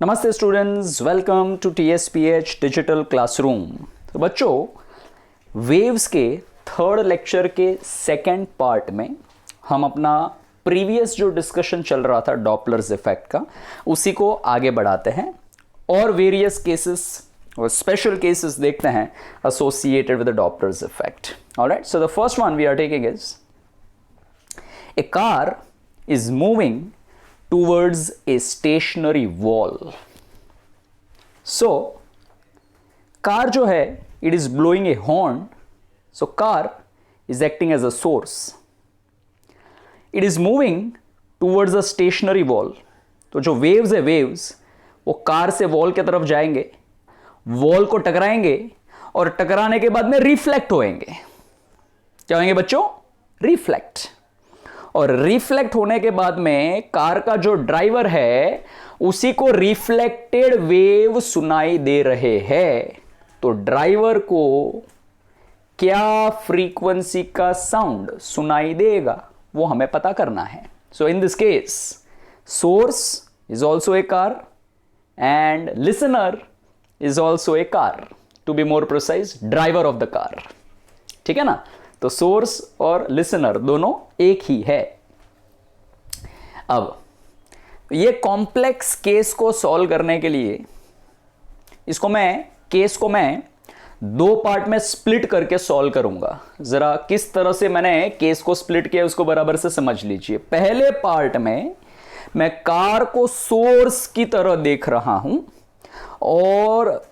नमस्ते students, welcome to TSPH digital classroom. तो बच्चों, वेव्स के थर्ड लेक्चर के सेकंड पार्ट में हम अपना प्रीवियस जो डिस्कशन चल रहा था डॉपलर्स इफेक्ट का, उसी को आगे बढ़ाते हैं और वेरियस केसेस और स्पेशल केसेस देखते हैं associated with the Doppler's effect. Alright, so the first one we are taking is a car is moving towards a stationary wall. So car जो है, it is blowing a horn, so car is acting as a source. It is moving towards a stationary wall. तो जो waves है, waves वो car से wall की तरफ जाएंगे, wall को टकराएंगे और टकराने के बाद में रिफ्लेक्ट होएंगे। क्या होंगे बच्चों? रिफ्लेक्ट। और रिफ्लेक्ट होने के बाद में कार का जो ड्राइवर है उसी को रिफ्लेक्टेड वेव सुनाई दे रहे हैं। तो ड्राइवर को क्या फ्रीक्वेंसी का साउंड सुनाई देगा वो हमें पता करना है। So in this case source is also a car and listener is also a car, to be more precise driver of the car. ठीक है ना? तो सोर्स और लिसनर दोनों एक ही है। अब ये कॉम्प्लेक्स केस को सॉल्व करने के लिए केस को मैं दो पार्ट में स्प्लिट करके सॉल्व करूंगा। जरा किस तरह से मैंने केस को स्प्लिट किया उसको बराबर से समझ लीजिए। पहले पार्ट में मैं कार को सोर्स की तरह देख रहा हूं और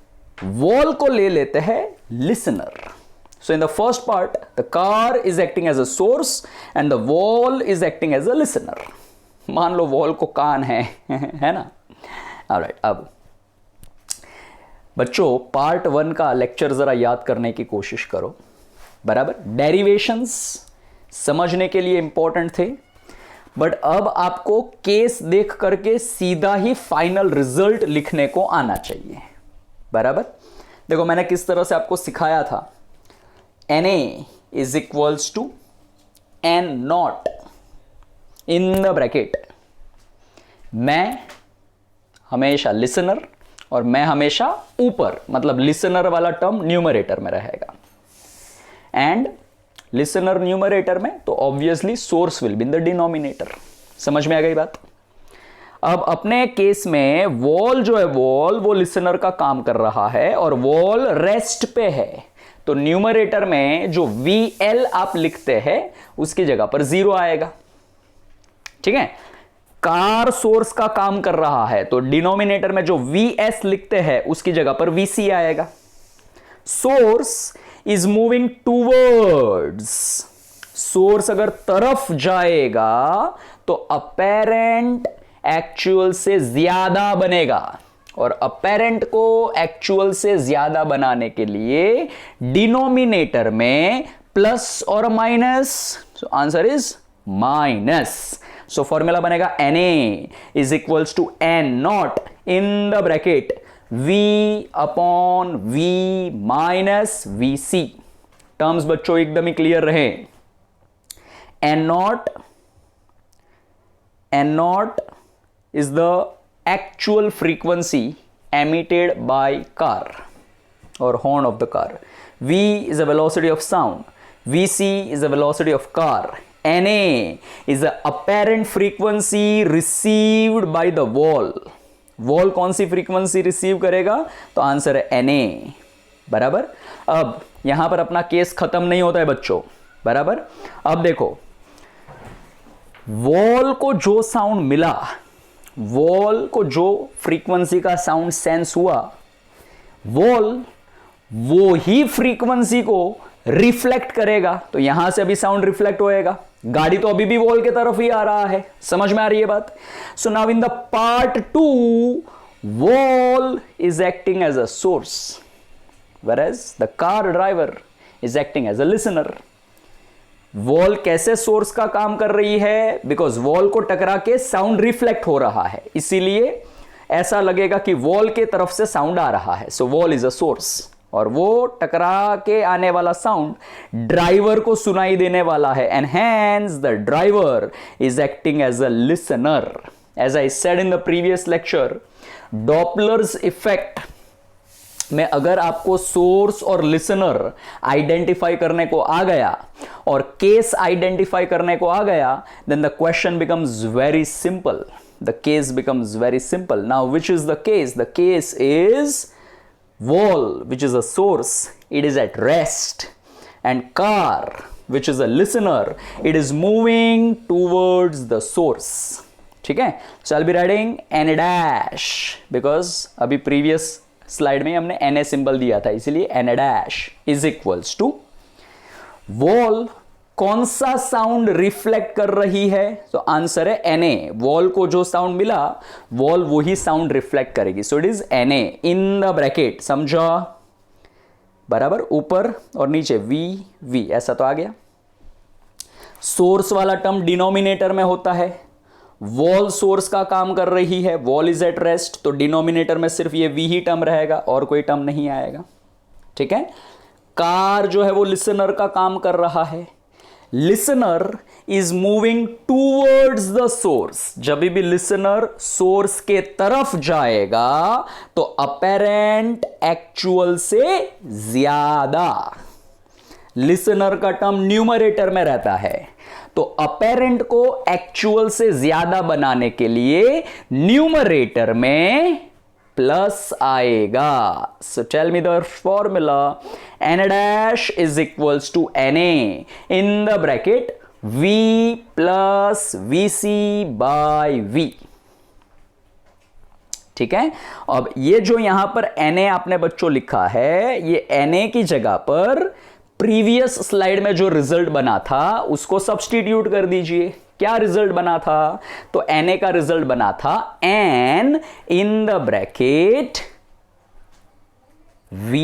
वॉल को ले लेते हैं listener. So in the first part, the car is acting as a source and the wall is acting as a listener. मान लो वॉल को कान है है ना? Alright, अब बच्चों पार्ट 1 का लेक्चर जरा याद करने की कोशिश करो। बराबर, डेरिवेशंस समझने के लिए इंपॉर्टेंट थे, बट अब आपको केस देख करके सीधा ही फाइनल रिजल्ट लिखने को आना चाहिए। बराबर, देखो मैंने किस तरह से आपको सिखाया था। Na is equals to N naught in the bracket। मैं हमेशा लिसनर और मैं हमेशा ऊपर, मतलब लिसनर वाला टर्म न्यूमरेटर में रहेगा एंड लिसनर न्यूमरेटर में, तो obviously source will be in the denominator. समझ में आ गई बात? अब अपने केस में वॉल जो है, वॉल वो लिसनर का काम कर रहा है और वॉल रेस्ट पे है, तो न्यूमरेटर में जो VL आप लिखते हैं उसकी जगह पर 0 आएगा। ठीक है? कार सोर्स का काम कर रहा है तो डिनोमिनेटर में जो VS लिखते हैं उसकी जगह पर VC आएगा। Source is moving towards, source अगर तरफ जाएगा तो अपेरेंट एक्चुअल से ज्यादा बनेगा और अपेरेंट को एक्चुअल से ज्यादा बनाने के लिए डिनोमिनेटर में प्लस और minus, so answer is minus. So formula बनेगा Na is equals to N naught in the bracket V upon V minus VC। Terms बच्चों एकदम ही क्लियर रहे। N naught is the actual frequency emitted by car or horn of the car. V is the velocity of sound. VC is the velocity of car. Na is the apparent frequency received by the wall. Wall कौन सी frequency receive करेगा? तो answer है Na। बराबर। अब यहां पर अपना case खत्म नहीं होता है बच्चों। बराबर। अब देखो, वॉल को जो साउंड मिला, वॉल को जो फ्रीक्वेंसी का साउंड सेंस हुआ, वॉल वो ही फ्रीक्वेंसी को रिफ्लेक्ट करेगा, तो यहां से अभी साउंड रिफ्लेक्ट होएगा। गाड़ी तो अभी भी वॉल की तरफ ही आ रहा है। समझ में आ रही है बात? So now in the part 2 wall is acting as a source whereas the car driver is acting as a listener। Wall कैसे सोर्स का काम कर रही है? बिकॉज वॉल को टकरा के साउंड रिफ्लेक्ट हो रहा है, इसीलिए ऐसा लगेगा कि वॉल के तरफ से साउंड आ रहा है। सो वॉल इज अ सोर्स और वो टकरा के आने वाला साउंड ड्राइवर को सुनाई देने वाला है and hence the driver is acting as a listener. As I said in the previous lecture, Doppler's effect में अगर आपको सोर्स और लिसनर आइडेंटिफाई करने को आ गया और केस आइडेंटिफाई करने को आ गया, then the question becomes very simple. The case becomes very simple. Now which is the case? The case is wall, which is a source, it is at rest, and car, which is a listener, it is moving towards the source. ठीक है? So I'll be writing n dash because अभी previous slide में हमने na symbol दिया था, इसीलिए n dash is equals to wall. कौन सा साउंड रिफ्लेक्ट कर रही है? तो आंसर है Na. वॉल को जो साउंड मिला, वॉल वही साउंड रिफ्लेक्ट करेगी. So it is Na in the bracket. समझा? बराबर. ऊपर और नीचे V ऐसा तो आ गया. सोर्स वाला टर्म डिनोमिनेटर में होता है. वॉल सोर्स का काम कर रही है. वॉल इज एट रेस्ट, तो डिनोमिनेटर में सिर्फ ये V ही टर्म रहेगा और कोई टर्म नहीं आएगा. ठीक है. कार जो है वो लिसनर का काम कर रहा है. Listener is moving towards the source. जब भी लिसनर सोर्स के तरफ जाएगा तो अपेरेंट एक्चुअल से ज्यादा. लिसनर का टर्म न्यूमरेटर में रहता है, तो अपेरेंट को एक्चुअल से ज्यादा बनाने के लिए न्यूमरेटर में प्लस आएगा. So tell me the formula. n dash is equals to na in the bracket v plus vc by v. ठीक है. अब ये जो यहां पर na आपने बच्चों लिखा है, ये na की जगह पर प्रीवियस स्लाइड में जो रिजल्ट बना था उसको सब्स्टिट्यूट कर दीजिए. क्या रिजल्ट बना था? तो na का रिजल्ट बना था n in the bracket v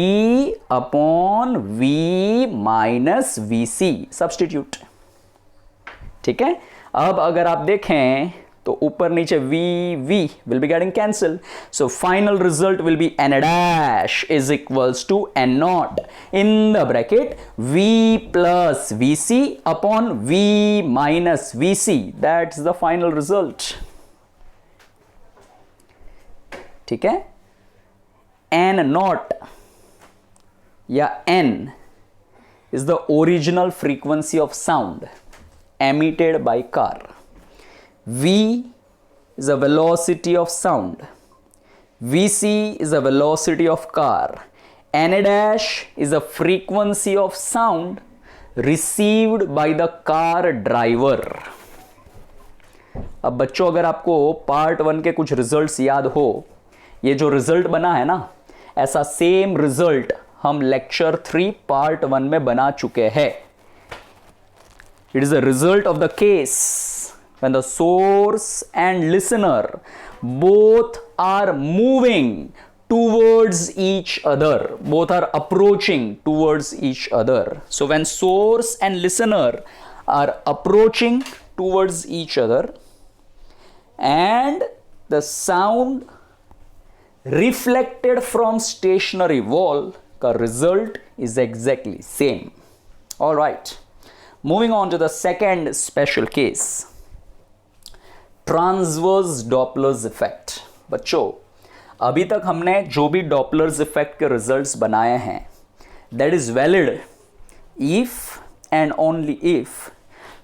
upon v minus vc. Substitute. ठीक है. अब अगर आप देखें तो ऊपर नीचे v will be getting cancel. So final result will be n dash is equals to n naught in the bracket v plus vc upon v minus vc. That's the final result. ठीक है. n naught या n is the original frequency of sound emitted by car. V is a velocity of sound. Vc is a velocity of car. N dash is a frequency of sound received by the car driver. अब बच्चों अगर आपको part 1 के कुछ results याद हो, ये जो रिजल्ट बना है ना, ऐसा सेम रिजल्ट हम लेक्चर 3 पार्ट 1 में बना चुके हैं. It is a result of the case when the source and listener both are moving towards each other, both are approaching towards each other. So when source and listener are approaching towards each other and the sound reflected from stationary wall ka result is exactly same. All right, moving on to the second special case, transverse Doppler's effect. बच्चों अभी तक हमने जो भी Doppler's effect के results बनाए हैं, that is valid if and only if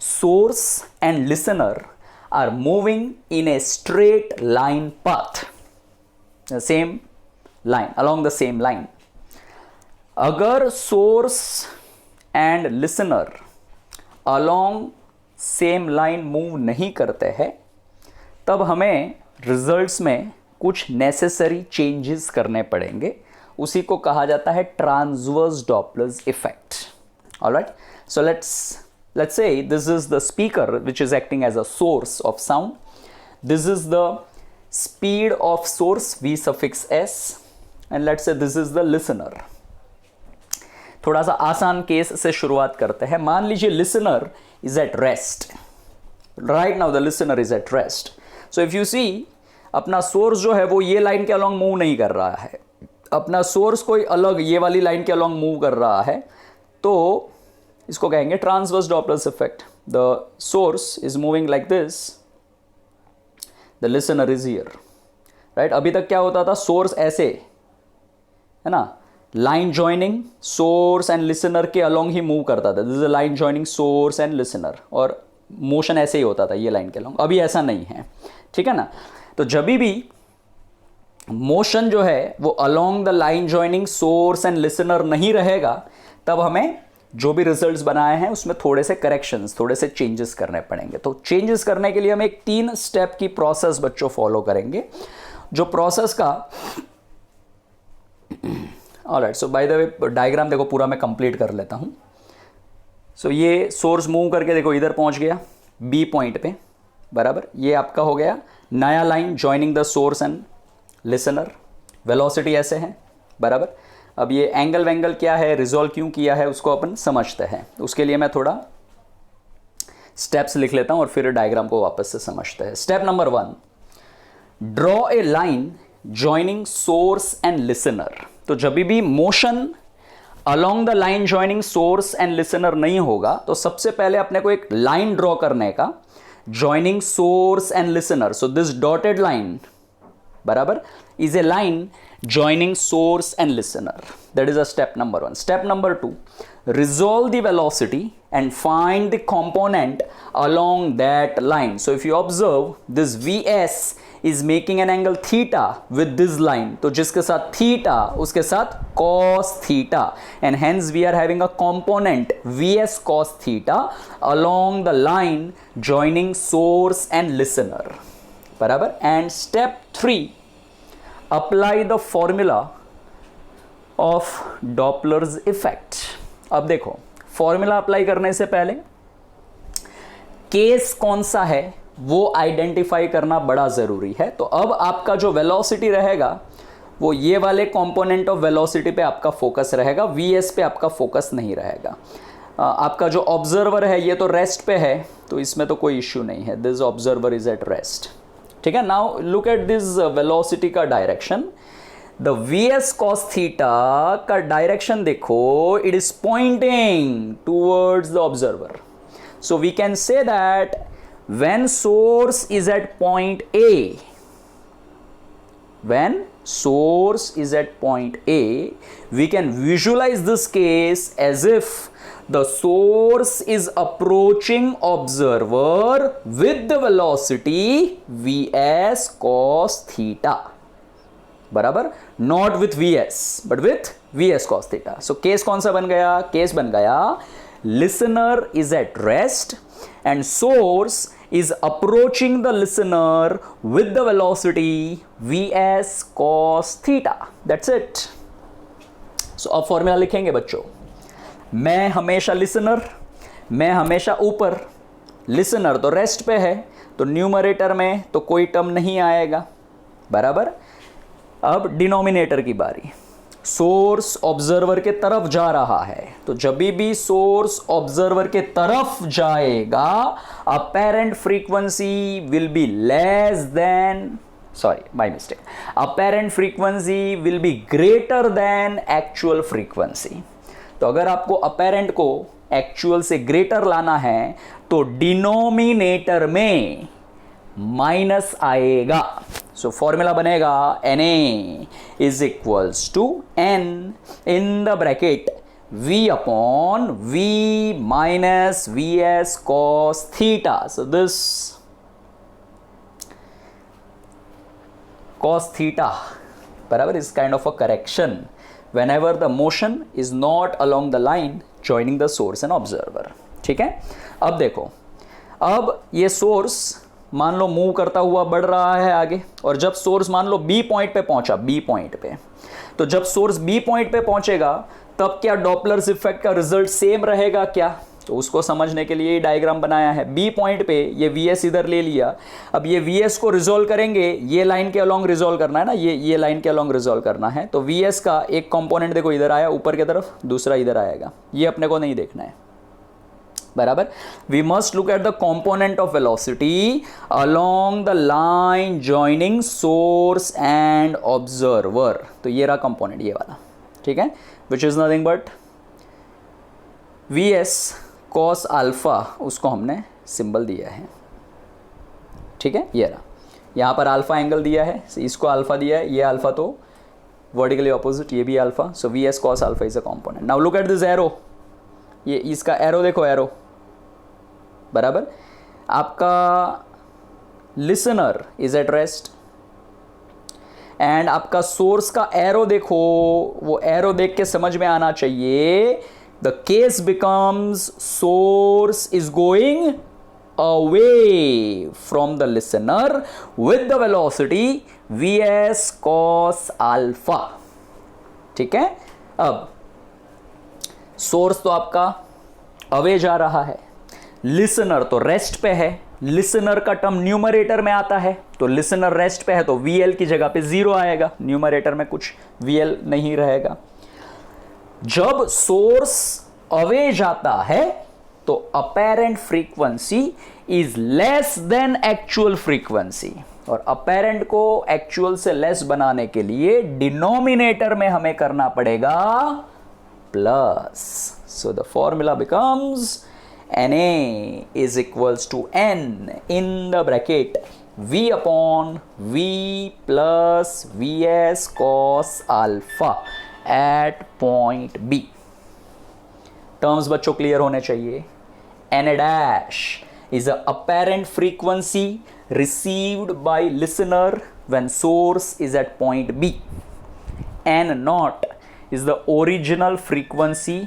source and listener are moving in a straight line path, same line, along the same line. अगर source and listener along same line move नहीं करते हैं, तब हमें results में कुछ necessary changes करने पड़ेंगे. उसी को कहा जाता है transverse Doppler's effect. Alright, so let's say this is the speaker which is acting as a source of sound. This is the speed of source v suffix s and let's say this is the listener. थोड़ा सा आसान case से शुरुआत करते हैं. मान लीजिए listener is at rest. Right now the listener is at rest. So if you see, अपना सोर्स जो है वो ये लाइन के अलोंग मूव नहीं कर रहा है, अपना सोर्स कोई अलग ये वाली लाइन के अलोंग मूव कर रहा है, तो इसको कहेंगे transverse Doppler's effect. The source is moving like this, the listener is here, right. अभी तक क्या होता था, सोर्स ऐसे है ना, line joining source and listener के अलोंग ही मूव करता था, this is a line joining source and listener, और मोशन ऐसे ही होता था ये लाइन के अलोंग। अभी ऐसा नहीं है, ठीक है ना। तो जब भी मोशन जो है वो along the line joining source and listener नहीं रहेगा, तब हमें जो भी रिजल्ट्स बनाए हैं उसमें थोड़े से करेक्शंस, थोड़े से चेंजेस करने पड़ेंगे। तो चेंजेस करने के लिए हम एक 3 स्टेप की प्रोसेस बच्चों फॉलो करेंगे, जो प्रोसेस का alright. So by the way diagram देखो पूरा मैं कंप्लीट कर लेता हूं। सो ये सोर्स मूव करके देखो इधर पहुंच गया बी पॉइंट पे, बराबर। ये आपका हो गया नया line joining the source and listener, velocity ऐसे है, बराबर। अब ये एंगल वेंगल क्या है, रिजॉल्व क्यों किया है, उसको अपन समझते हैं। उसके लिए मैं थोड़ा स्टेप्स लिख लेता हूं और फिर डायग्राम को वापस से समझते हैं। Step number 1, draw a line joining source and listener. तो जब भी motion along the line joining source and listener नहीं होगा, तो सबसे पहले अपने को एक लाइन ड्रॉ करने का, joining source and listener. So this dotted line, बराबर, is a line joining source and listener. That is a step number 1. Step number 2, resolve the velocity and find the component along that line. So if you observe, this Vs is making an angle theta with this line. तो जिसके साथ theta उसके साथ cos theta, and hence we are having a component Vs cos theta along the line joining source and listener, बराबर। And step 3, apply the formula of Doppler's effect. अब देखो formula apply करने से पहले केस कौन सा है वो आइडेंटिफाई करना बड़ा जरूरी है। तो अब आपका जो वेलोसिटी रहेगा वो ये वाले कंपोनेंट ऑफ वेलोसिटी पे आपका फोकस रहेगा, वीएस पे आपका फोकस नहीं रहेगा। आपका जो ऑब्जर्वर है ये तो रेस्ट पे है, तो इसमें तो कोई इश्यू नहीं है, this observer is at rest, ठीक है। Now look at this velocity का direction, the VS cos theta का डायरेक्शन देखो, it is pointing towards the observer. So we can say that when source is at point A, when source is at point A, we can visualize this case as if the source is approaching observer with the velocity Vs cos theta, बराबर, not with Vs but with Vs cos theta. So case कौन सा बन गया, case बन गया listener is at rest and source is approaching the listener with the velocity Vs cos theta. That's it. So अब formula लिखेंगे बच्चों, मैं हमेशा लिसनर, मैं हमेशा ऊपर, लिसनर तो रेस्ट पे है तो न्यूमरेटर में तो कोई टर्म नहीं आएगा, बराबर। अब डिनोमिनेटर की बारी, सोर्स ऑब्जर्वर के तरफ जा रहा है, तो जब भी सोर्स ऑब्जर्वर के तरफ जाएगा apparent frequency will be less than, sorry my mistake, apparent frequency will be greater than actual frequency. तो अगर आपको अपेरेंट को एक्चुअल से ग्रेटर लाना है तो डिनोमिनेटर में माइनस आएगा। सो फॉर्मूला बनेगा Na is equals to n in the bracket V upon V minus Vs cos theta. So this cos theta बराबर is kind of a correction whenever the motion is not along the line joining the source and observer, ठीक है। अब देखो, अब ये source मान लो move करता हुआ बढ़ रहा है आगे, और जब सोर्स मान लो बी पॉइंट पे पहुंचा, बी पॉइंट पे, तो जब सोर्स बी पॉइंट पे पहुंचेगा तब क्या डॉपलर्स इफेक्ट का रिजल्ट सेम रहेगा क्या, तो उसको समझने के लिए ये डायग्राम बनाया है। बी पॉइंट पे ये वीएस इधर ले लिया, अब ये वीएस को रिजोल्व करेंगे, ये लाइन के अलोंग रिजोल्व करना है ना, ये लाइन के अलोंग रिजोल्व करना है, तो वीएस का एक कंपोनेंट देखो इधर आया ऊपर की तरफ, दूसरा इधर आएगा, ये अपने को नहीं देखना है, बराबर। We must look at the component of velocity along the line joining source and observer. तो ये रहा कंपोनेंट, ये वाला, ठीक है, which is nothing but Vs cos alpha, उसको हमने सिंबल दिया है, ठीक है, ये रहा, यहाँ पर अल्फा एंगल दिया है, इसको अल्फा दिया है, ये अल्फा तो वर्टिकली ऑपोजिट, ये भी alpha, so V S cos alpha is a component. Now look at this arrow, ये इसका एरो देखो, एरो बराबर। आपका listener is at rest and आपका सोर्स का एरो देखो, वो एरो देख के समझ में आना चाहिए, the case becomes source is going away from the listener with the velocity vs cos alpha। ठीक है, अब सोर्स तो आपका अवे जा रहा है, लिसनर तो रेस्ट पे है, लिसनर का टर्म न्यूमरेटर में आता है, तो लिसनर रेस्ट पे है तो VL की जगह पे 0 आएगा, न्यूमरेटर में कुछ VL नहीं रहेगा। जब सोर्स अवे जाता है तो apparent frequency is less than actual frequency, और अपेरेंट को एक्चुअल से लेस बनाने के लिए डिनोमिनेटर में हमें करना पड़ेगा plus. So the formula becomes Na is equals to N in the bracket V upon V plus Vs cos alpha at point B। Terms बच्चों क्लियर होने चाहिए। Na dash is a apparent frequency received by listener when source is at point B. N naught is the original frequency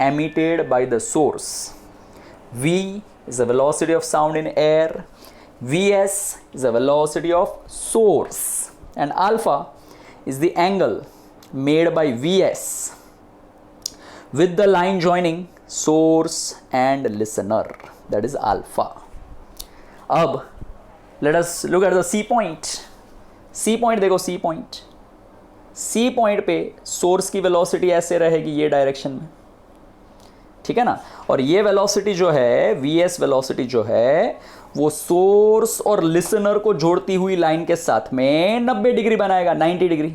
emitted by the source. V is the velocity of sound in air, Vs is the velocity of source, and alpha is the angle made by Vs with the line joining source and listener, that is alpha। अब let us look at the C point। C point देखो, C point, C point पे source की velocity ऐसे रहेगी ये direction में, ठीक है ना, और ये वेलोसिटी जो है, Vs वेलोसिटी जो है, वो सोर्स और लिसनर को जोड़ती हुई लाइन के साथ में 90 डिग्री बनाएगा, 90 डिग्री,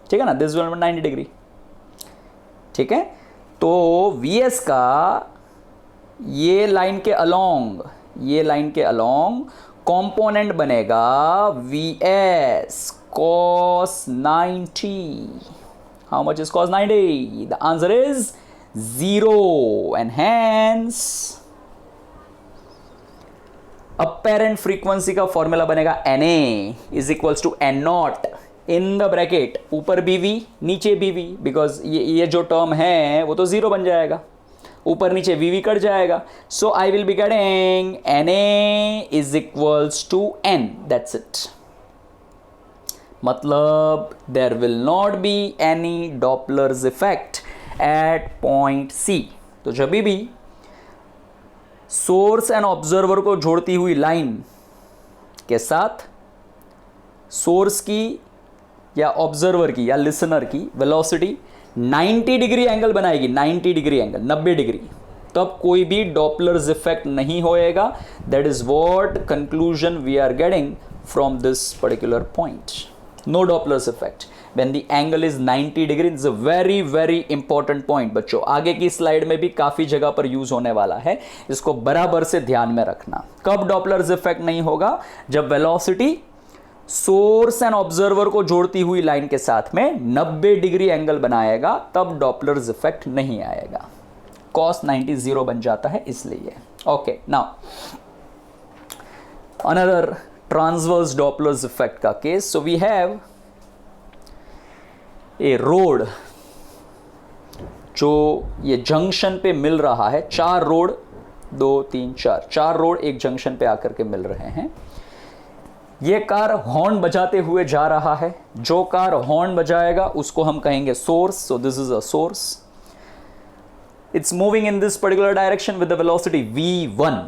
ठीक है ना, दिस विल 90 डिग्री, ठीक है। तो Vs का ये लाइन के अलोंग, ये लाइन के अलोंग कंपोनेंट बनेगा Vs cos 90। How much is cos 90? The answer is 0 and hence apparent frequency का फॉर्मूला बनेगा Na is equals to N naught in the bracket, ऊपर BV नीचे BV, बिकॉज ये जो टर्म है वो तो 0 बन जाएगा, ऊपर नीचे VV कट जाएगा, so I will be getting Na is equals to N, that's it। मतलब there will not be any Doppler's effect at point C। तो जब भी सोर्स एंड ऑब्जर्वर को जोड़ती हुई लाइन के साथ सोर्स की या ऑब्जर्वर की या लिसनर की वेलोसिटी 90 डिग्री एंगल बनाएगी, 90 डिग्री एंगल, 90 डिग्री, तब कोई भी डॉपलर्स इफेक्ट नहीं होएगा। That is what conclusion we are getting from this particular point. No Doppler's effect when the angle is 90 degree। It's a very very important point बच्चों, आगे की slide में भी काफी जगह पर यूज होने वाला है, इसको बराबर से ध्यान में रखना। कब डॉपलर्स इफेक्ट नहीं होगा? जब वेलोसिटी सोर्स एंड ऑब्जर्वर को जोड़ती हुई लाइन के साथ में 90 डिग्री एंगल बनाएगा, तब डॉपलर्स इफेक्ट नहीं आएगा, cos 90 0 बन जाता है इसलिए। Okay, now another transverse Doppler's effect का case. So we have a road, जो ये जंक्शन पे मिल रहा है, 4 रोड, 2 3 4, 4 रोड एक जंक्शन पे आकर के मिल रहे हैं। ये कार हॉर्न बजाते हुए जा रहा है, जो कार हॉर्न बजाएगा उसको हम कहेंगे source. So this is a source, it's moving in this particular direction with the velocity v1।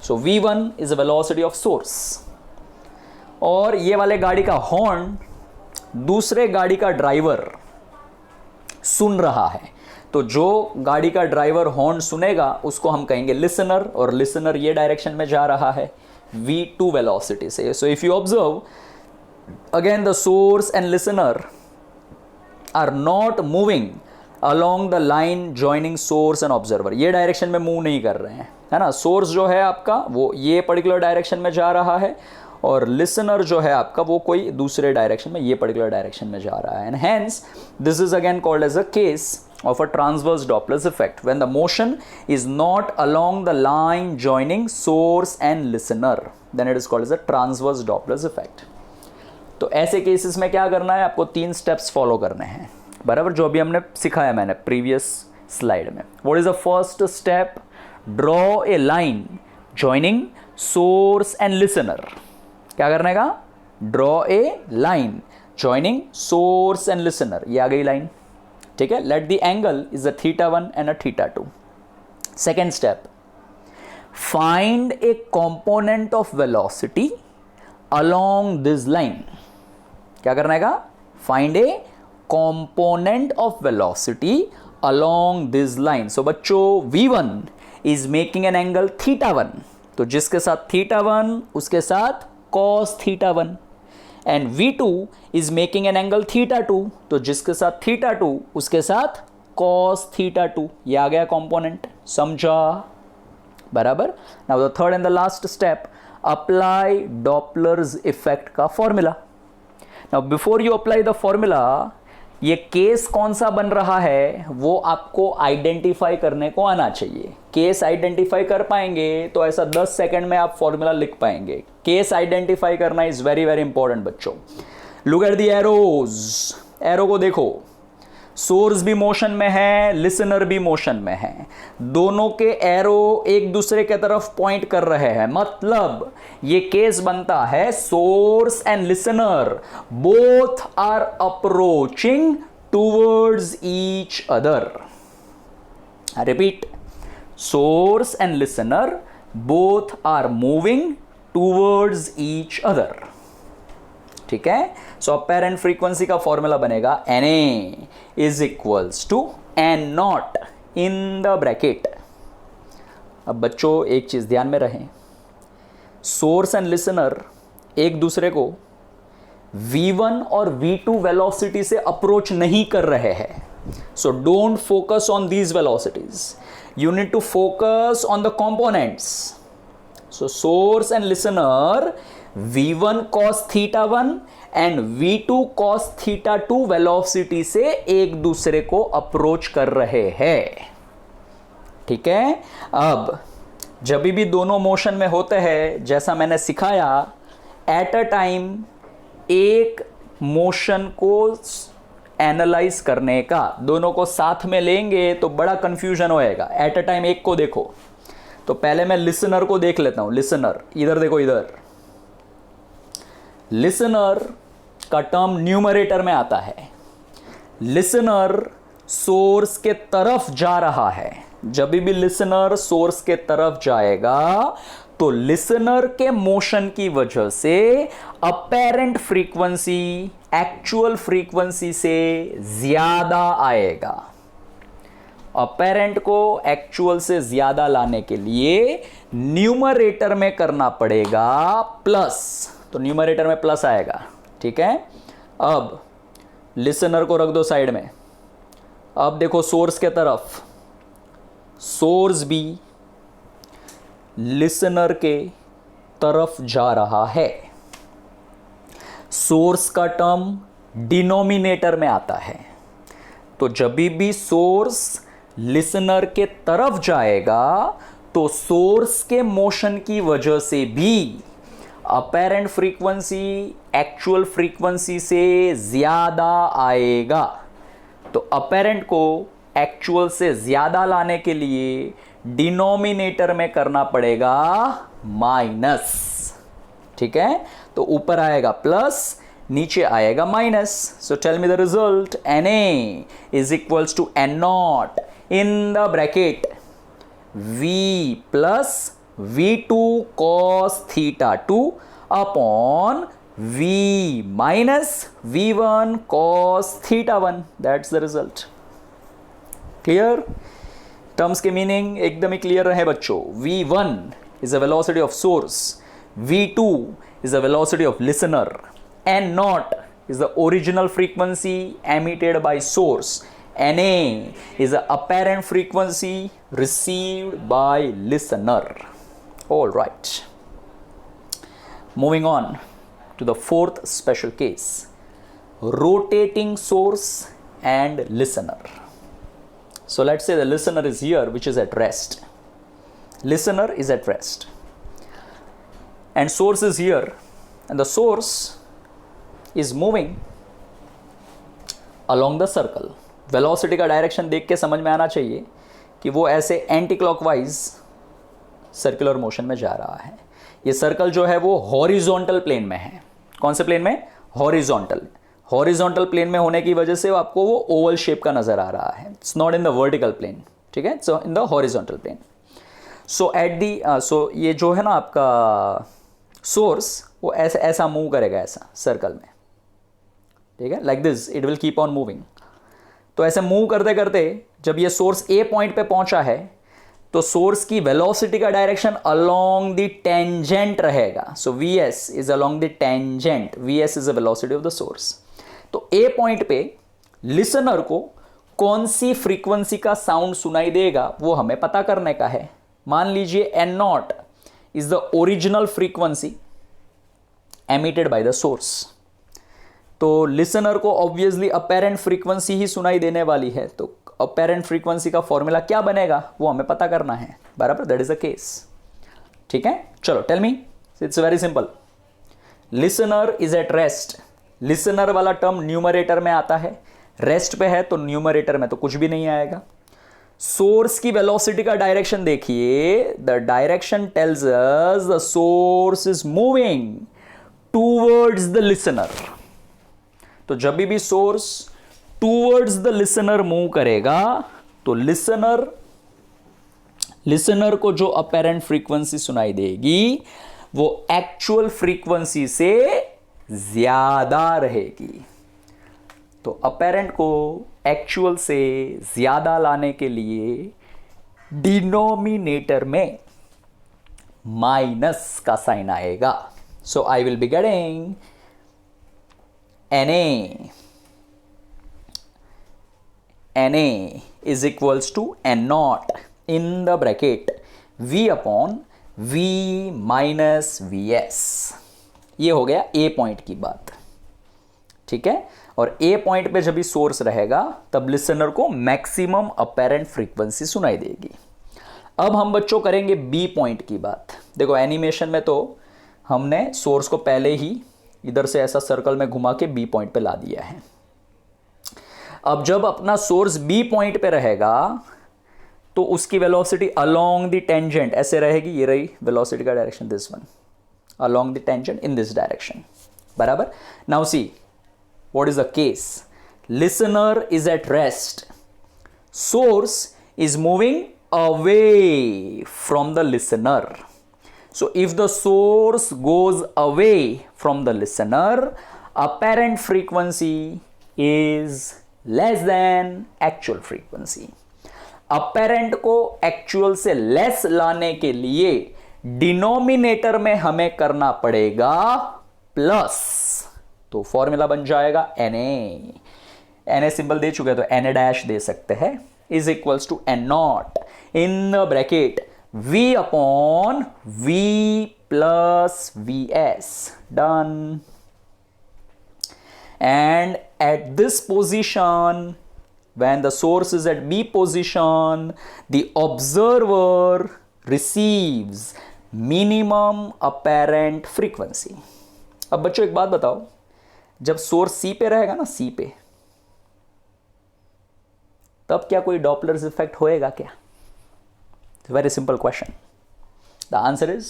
So v1 is a velocity of source, और ये वाले गाड़ी का हॉर्न दूसरे गाड़ी का ड्राइवर सुन रहा है, तो जो गाड़ी का ड्राइवर हॉर्न सुनेगा उसको हम कहेंगे लिसनर, और लिसनर ये डायरेक्शन में जा रहा है v2 वेलोसिटी से। So if you observe again, the source and listener are not moving along the line joining source and observer, ये डायरेक्शन में मूव नहीं कर रहे हैं, है ना। सोर्स जो है आपका वो ये पर्टिकुलर डायरेक्शन में जा रहा है, और लिसनर जो है आपका वो कोई दूसरे डायरेक्शन में, ये पर्टिकुलर डायरेक्शन में जा रहा है. And hence this is again called as a case of a transverse Doppler's effect when the motion is not along the line joining source and listener, then it is called as a transverse Doppler's effect. तो ऐसे cases में क्या करना है, आपको 3 steps follow करने हैं, बराबर, जो अभी हमने सिखाया मैंने प्रीवियस स्लाइड में. What is the first step? Draw a line joining source and listener. क्या करने का? Draw a line joining source and listener. ये आ गई लाइन, ठीक है. Let the angle is a θ1 and a θ2. Second step, find a component of velocity along this line. क्या करना है? Find a component of velocity along this line. So बच्चों, V1 is making an angle θ1, तो जिसके साथ θ1 उसके साथ cos θ1, and V2 is making an angle θ2, तो जिसके साथ θ2 उसके साथ cos θ2. ये आ गया कंपोनेंट, समझा, बराबर. Now the third and the last step, apply Doppler's effect का formula. Now before you apply the formula, ये केस कौन सा बन रहा है वो आपको आइडेंटिफाई करने को आना चाहिए. केस आइडेंटिफाई कर पाएंगे तो ऐसा 10 सेकंड में आप फॉर्मूला लिख पाएंगे. केस आइडेंटिफाई करना इज वेरी वेरी इंपॉर्टेंट बच्चों. Look at the arrows. Arrow को देखो, सोर्स भी मोशन में है, लिसनर भी मोशन में है. दोनों के एरो एक दूसरे के तरफ पॉइंट कर रहे हैं, मतलब ये केस बनता है source and listener both are approaching towards each other. I repeat, source and listener both are moving towards each other. ठीक है. सो अपेरेंट फ्रीक्वेंसी का फॉर्मूला बनेगा Na is equals to N not in the bracket. अब बच्चों एक चीज ध्यान में रहे, सोर्स एंड लिसनर एक दूसरे को V1 और V2 वेलोसिटी से अप्रोच नहीं कर रहे हैं. So don't focus on these velocities, you need to focus on the components. So source and listener V1 cos θ1 and V2 cos θ2 velocity से एक दूसरे को अप्रोच कर रहे हैं. ठीक है. अब जब भी दोनों मोशन में होते हैं, जैसा मैंने सिखाया, एट अ टाइम एक मोशन को एनालाइज करने का, दोनों को साथ में लेंगे तो बड़ा कंफ्यूजन होएगा. एट अ टाइम एक को देखो, तो पहले मैं लिसनर को देख लेता हूं. लिसनर, इधर देखो, इधर लिसनर का टर्म न्यूमरेटर में आता है. लिसनर सोर्स के तरफ जा रहा है. जब भी लिसनर सोर्स के तरफ जाएगा तो लिसनर के मोशन की वजह से अपेरेंट फ्रीक्वेंसी एक्चुअल फ्रीक्वेंसी से ज्यादा आएगा. अपेरेंट को एक्चुअल से ज्यादा लाने के लिए न्यूमरेटर में करना पड़ेगा प्लस, तो न्यूमरेटर में प्लस आएगा. ठीक है. अब लिसनर को रख दो साइड में. अब देखो सोर्स के तरफ, सोर्स भी लिसनर के तरफ जा रहा है. सोर्स का टर्म डिनोमिनेटर में आता है, तो जब भी सोर्स लिसनर के तरफ जाएगा तो सोर्स के मोशन की वजह से भी अपेरेंट फ्रीक्वेंसी एक्चुअल फ्रीक्वेंसी से ज्यादा आएगा. तो अपेरेंट को एक्चुअल से ज्यादा लाने के लिए डिनोमिनेटर में करना पड़ेगा माइनस. ठीक है. तो ऊपर आएगा प्लस, नीचे आएगा minus. So tell me the result. Na is equals to N not in the bracket V plus V2 cos θ2 upon V minus V1 cos θ1. That's the result. Clear? Terms के meaning एकदम ही clear रहे बच्चों. V1 is a velocity of source, V2 is a velocity of listener, N naught is the original frequency emitted by source, Na is the apparent frequency received by listener. All right. Moving on to the fourth special case, rotating source and listener. So let's say the listener is here, which is at rest. Listener is at rest. And source is here, and the source is moving along the circle. Velocity का direction देख के समझ में आना चाहिए कि वो ऐसे एंटी क्लॉकवाइज सर्कुलर मोशन में जा रहा है. ये सर्कल जो है वो हॉरिजॉन्टल प्लेन में है. कौन से प्लेन में? हॉरिजॉन्टल. हॉरिजॉन्टल प्लेन में होने की वजह से आपको वो ओवल शेप का नजर आ रहा है. It's not in the vertical plane. ठीक है, so in the horizontal plane. So at the so ये जो है ना आपका सोर्स, वो ऐसा ऐसा मूव करेगा ऐसा सर्कल में. ठीक है, like this it will keep on moving. तो ऐसे मूव करते करते जब ये सोर्स ए पॉइंट पे पहुंचा है तो सोर्स की वेलोसिटी का डायरेक्शन अलोंग द टेंजेंट रहेगा. So V S is along the tangent. V S is the velocity of the source. तो ए पॉइंट पे लिसनर को कौन सी फ्रीक्वेंसी का साउंड सुनाई देगा वो हमें पता करने का है. मान लीजिए N naught is the original frequency emitted by the source. तो लिसनर को ऑब्वियसली अपेरेंट फ्रीक्वेंसी ही सुनाई देने वाली है. तो अपेरेंट फ्रीक्वेंसी का फॉर्मूला क्या बनेगा वो हमें पता करना है. बराबर, दैट इज अ केस. ठीक है, चलो tell me. It's very simple. Listener is at rest. Listener वाला टर्म न्यूमरेटर में आता है. रेस्ट पे है तो न्यूमरेटर में तो कुछ भी नहीं आएगा. सोर्स की वेलोसिटी का डायरेक्शन देखिए. The direction tells us the source is moving towards the listener. तो जब भी source towards the listener move करेगा तो लिसनर को जो अपेरेंट फ्रीक्वेंसी सुनाई देगी वो एक्चुअल फ्रीक्वेंसी से ज्यादा रहेगी. तो अपेरेंट को एक्चुअल से ज्यादा लाने के लिए डिनोमिनेटर में माइनस का साइन आएगा. So I will be getting NA is equals to N naught in the bracket V upon V minus VS. ये हो गया A पॉइंट की बात. ठीक है, और A पॉइंट पे जब भी सोर्स रहेगा तब लिसनर को मैक्सिमम अपेरेंट फ्रीक्वेंसी सुनाई देगी. अब हम बच्चों करेंगे B पॉइंट की बात. देखो एनिमेशन में तो हमने सोर्स को पहले ही इधर से ऐसा सर्कल में घुमा के बी पॉइंट पे ला दिया है. अब जब अपना सोर्स बी पॉइंट पे रहेगा तो उसकी वेलोसिटी अलोंग द टेंजेंट ऐसे रहेगी. ये रही वेलोसिटी का direction, this one along the tangent in this direction. बराबर. Now see what is the case. Listener is at rest. Source is moving away from the listener. So if the source goes away from the listener, apparent frequency is less than actual frequency. Apparent को actual से less लाने के लिए denominator में हमें करना पड़ेगा plus. तो फॉर्मूला बन जाएगा Na सिंबल दे चुके तो Na डैश दे सकते हैं, is equals to N naught in the bracket V upon V plus Vs. Done. And at this position, when the source is at B position, the observer receives minimum apparent frequency. अब बच्चों एक बात बताओ, जब source C पे रहेगा ना, C पे, तब क्या कोई डॉपलर्स इफेक्ट होएगा क्या? Very simple question. The answer is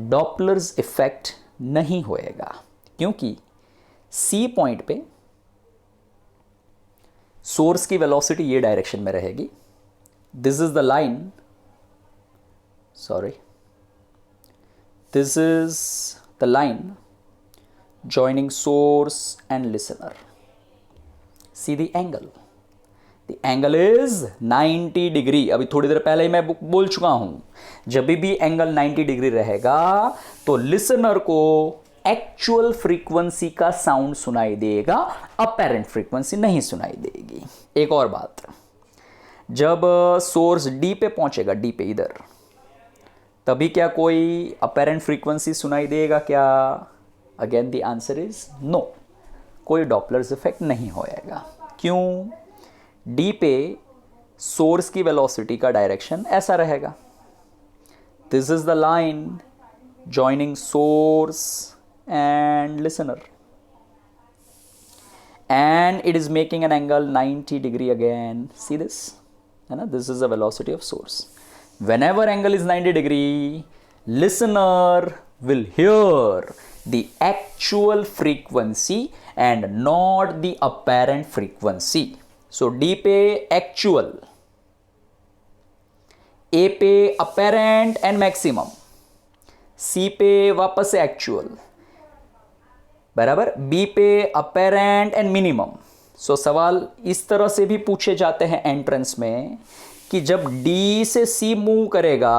Doppler's effect नहीं होएगा, क्योंकि सी पॉइंट पे सोर्स की वेलोसिटी ये डायरेक्शन में रहेगी. This is the line, sorry, this is the line joining source and listener. See the angle. The angle is 90 degree. अभी थोड़ी देर पहले ही मैं बोल चुका हूं, जब भी एंगल 90 डिग्री रहेगा तो लिसनर को एक्चुअल फ्रीक्वेंसी का साउंड सुनाई देगा, अपेरेंट फ्रीक्वेंसी नहीं सुनाई देगी. एक और बात, जब सोर्स डी पे पहुंचेगा, डी पे इधर, तभी क्या कोई अपेरेंट फ्रीक्वेंसी सुनाई देगा क्या? Again the answer is no, कोई डॉपलर्स इफेक्ट नहीं होएगा। क्यों? डी पे सोर्स की वेलोसिटी का डायरेक्शन ऐसा रहेगा। This is the line joining source and listener, and it is making an angle 90 degree again. See this, है ना? This is the velocity of source. Whenever angle is 90 degree, listener will hear the actual frequency and not the apparent frequency. So D पे actual, A पे apparent and maximum, C पे वापस से actual, बराबर, B पे apparent and minimum. सो सवाल इस तरह से भी पूछे जाते हैं एंट्रेंस में कि जब डी से सी मूव करेगा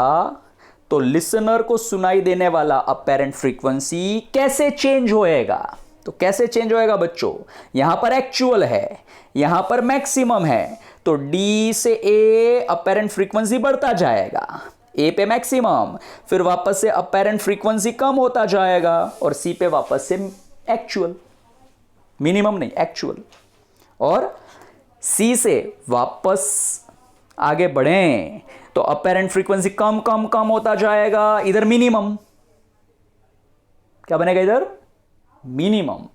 तो लिसनर को सुनाई देने वाला अपेरेंट फ्रीक्वेंसी कैसे चेंज होएगा? तो कैसे चेंज होएगा बच्चों? यहां पर एक्चुअल है, यहां पर मैक्सिमम है, तो डी से ए अपेरेंट फ्रीक्वेंसी बढ़ता जाएगा, ए पे मैक्सिमम, फिर वापस से अपेरेंट फ्रीक्वेंसी कम होता जाएगा, और सी पे वापस से एक्चुअल, मिनिमम नहीं एक्चुअल, और सी से वापस आगे बढ़ें तो अपेरेंट फ्रीक्वेंसी कम कम कम होता जाएगा, इधर मिनिमम, क्या बनेगा इधर? मिनिमम,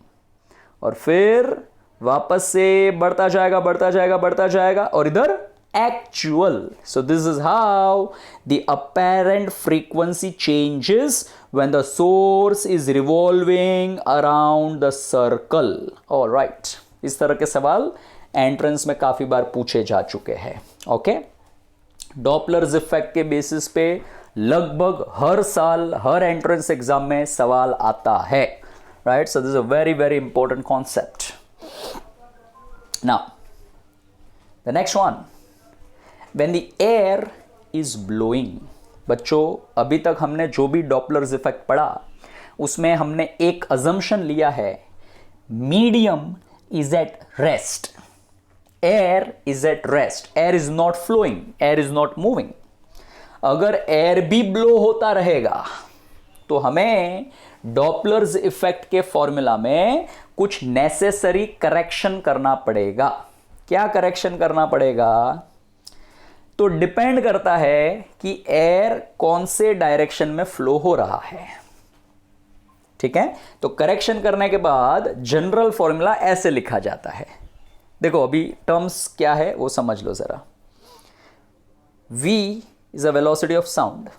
और फिर वापस से बढ़ता जाएगा बढ़ता जाएगा बढ़ता जाएगा, और इधर actual. So this is how the apparent frequency changes when the source is revolving around the circle. All right. इस तरह के सवाल एंट्रेंस में काफी बार पूछे जा चुके हैं। ओके, डॉपलर्स इफेक्ट के बेसिस पे लगभग हर साल हर एंट्रेंस एग्जाम में सवाल आता है, right? So this is a very very important concept. Now the next one, when the air is blowing। बच्चों, अभी तक हमने जो भी डॉपलर्स इफेक्ट पढ़ा उसमें हमने एक अजम्पशन लिया है, medium is at rest, air is at rest, air is not flowing, air is not moving. अगर एयर भी ब्लो होता रहेगा तो हमें डॉपलर्स इफेक्ट के फॉर्मूला में कुछ नेसेसरी करेक्शन करना पड़ेगा। क्या करेक्शन करना पड़ेगा? तो डिपेंड करता है कि एयर कौन से डायरेक्शन में फ्लो हो रहा है, ठीक है? तो करेक्शन करने के बाद जनरल फॉर्मूला ऐसे लिखा जाता है। देखो अभी टर्म्स क्या है वो समझ लो जरा। v is a velocity of sound,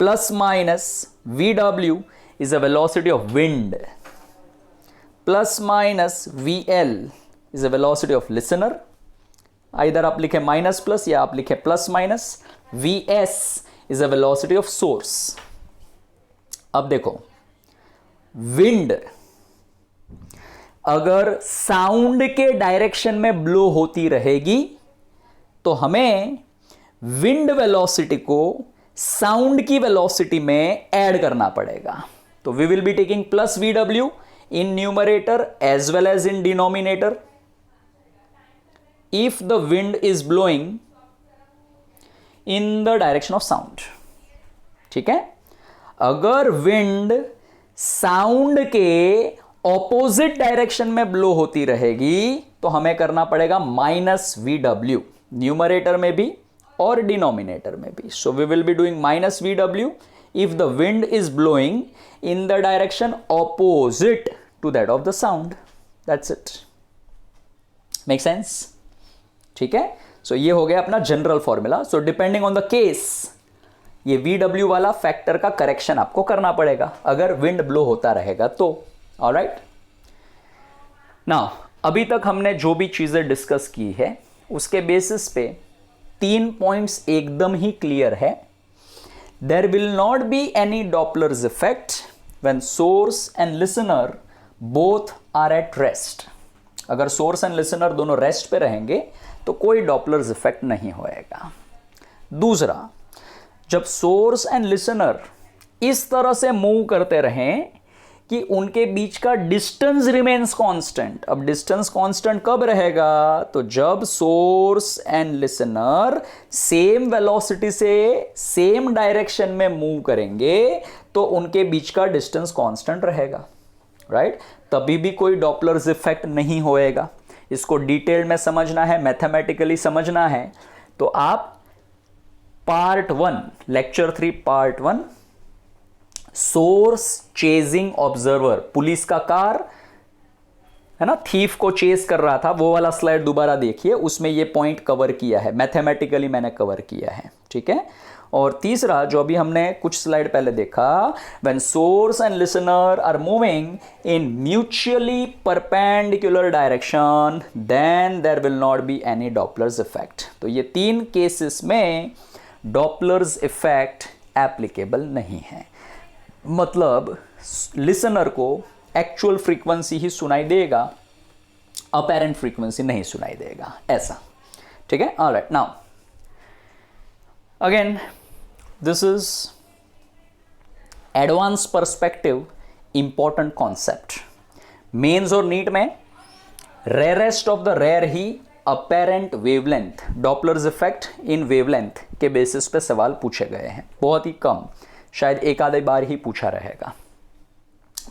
plus minus vw is a velocity of wind, plus minus vl is a velocity of listener. इधर आप लिखे माइनस प्लस या आप लिखे plus minus. vs is a velocity of source. अब देखो, wind अगर sound के डायरेक्शन में ब्लो होती रहेगी तो हमें विंड वेलोसिटी को साउंड की वेलोसिटी में ऐड करना पड़ेगा। तो we will be taking plus vw in numerator as well as in denominator if the wind is blowing in the direction of sound। ठीक है? अगर विंड साउंड के ऑपोजिट डायरेक्शन में ब्लो होती रहेगी तो हमें करना पड़ेगा माइनस vw, न्यूमरेटर में भी और डिनोमिनेटर में भी। So we will be doing minus vw if the wind is blowing in the direction opposite to that of the sound। That's it। Make sense? ठीक है? सो ये हो गया अपना general formula. So depending on the case ये vw वाला factor का correction आपको करना पड़ेगा अगर विंड ब्लो होता रहेगा तो। ऑलराइट, नाउ अभी तक हमने जो भी चीजें डिस्कस की है उसके बेसिस पे 3 पॉइंट्स एकदम ही क्लियर है। There will not be any Doppler's effect when source and listener both are at rest. अगर सोर्स एंड लिसनर दोनों रेस्ट पे रहेंगे तो कोई डॉपलर्स इफेक्ट नहीं होएगा। दूसरा, जब सोर्स एंड लिसनर इस तरह से मूव करते रहें कि उनके बीच का डिस्टेंस रिमेन्स कांस्टेंट। अब डिस्टेंस कांस्टेंट कब रहेगा? तो जब source and listener same velocity से सेम डायरेक्शन में मूव करेंगे तो उनके बीच का डिस्टेंस कांस्टेंट रहेगा, राइट? तभी भी कोई डॉपलर्स इफेक्ट नहीं होएगा। इसको डिटेल में समझना है, मैथमेटिकली समझना है, तो आप part 1 lecture 3 part 1 source chasing observer, police का कार है ना, थीफ को चेस कर रहा था, वो वाला स्लाइड दोबारा देखिए, उसमें ये पॉइंट कवर किया है, मैथमेटिकली मैंने कवर किया है, ठीक है। और तीसरा जो अभी हमने कुछ स्लाइड पहले देखा, when source and listener are moving in mutually perpendicular direction then there will not be any Doppler's effect. तो ये 3 केसेस में डॉपलर्स इफेक्ट एप्लीकेबल नहीं है। मतलब लिसनर को एक्चुअल फ्रीक्वेंसी ही सुनाई देगा, अपेरेंट फ्रीक्वेंसी नहीं सुनाई देगा, ऐसा, ठीक है। Alright, now again this is advance perspective, important concept. Mains और नीट में रेयरेस्ट ऑफ द रेयर ही apparent wavelength, Doppler's effect in wavelength के बेसिस पे सवाल पूछे गए हैं, बहुत ही कम, शायद एक आधे बार ही पूछा रहेगा,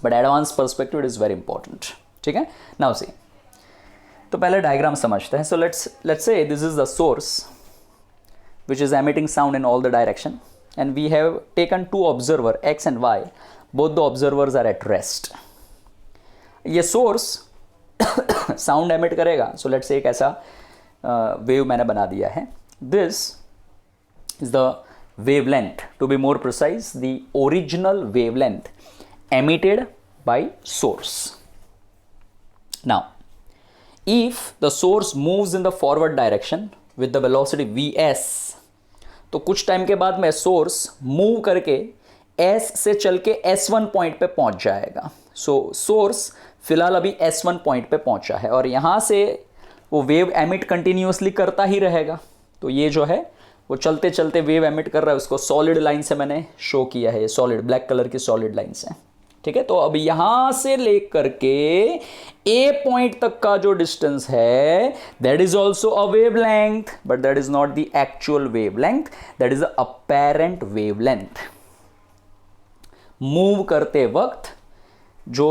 but advance perspective is very important, ठीक है। नाउ सी, तो पहले डायग्राम समझते हैं। सो let's say this is the source which is emitting sound in all the direction, and we have taken 2 observer x and y, both the observers are at rest. ये source sound emit करेगा, so let's say एक ऐसा wave मैंने बना दिया है, this is the wavelength, to be more precise the original wavelength emitted by source. Now if the source moves in the forward direction with the velocity vs, तो कुछ time के बाद में सोर्स मूव करके S से चल के S1 point पे पहुंच जाएगा। सो सोर्स फिलहाल अभी S1 पॉइंट पे पहुंचा है और यहां से वो वेव एमिट कंटिन्यूअसली करता ही रहेगा। तो ये जो है वो चलते चलते वेव एमिट कर रहा है, उसको सॉलिड लाइन से मैंने शो किया है, ये सॉलिड ब्लैक कलर की सॉलिड लाइन से, ठीक है। तो अब यहां से लेकर के ए पॉइंट तक का जो डिस्टेंस है that is also a wavelength, but that is not the actual wavelength, that is apparent wavelength. Move करते वक्त जो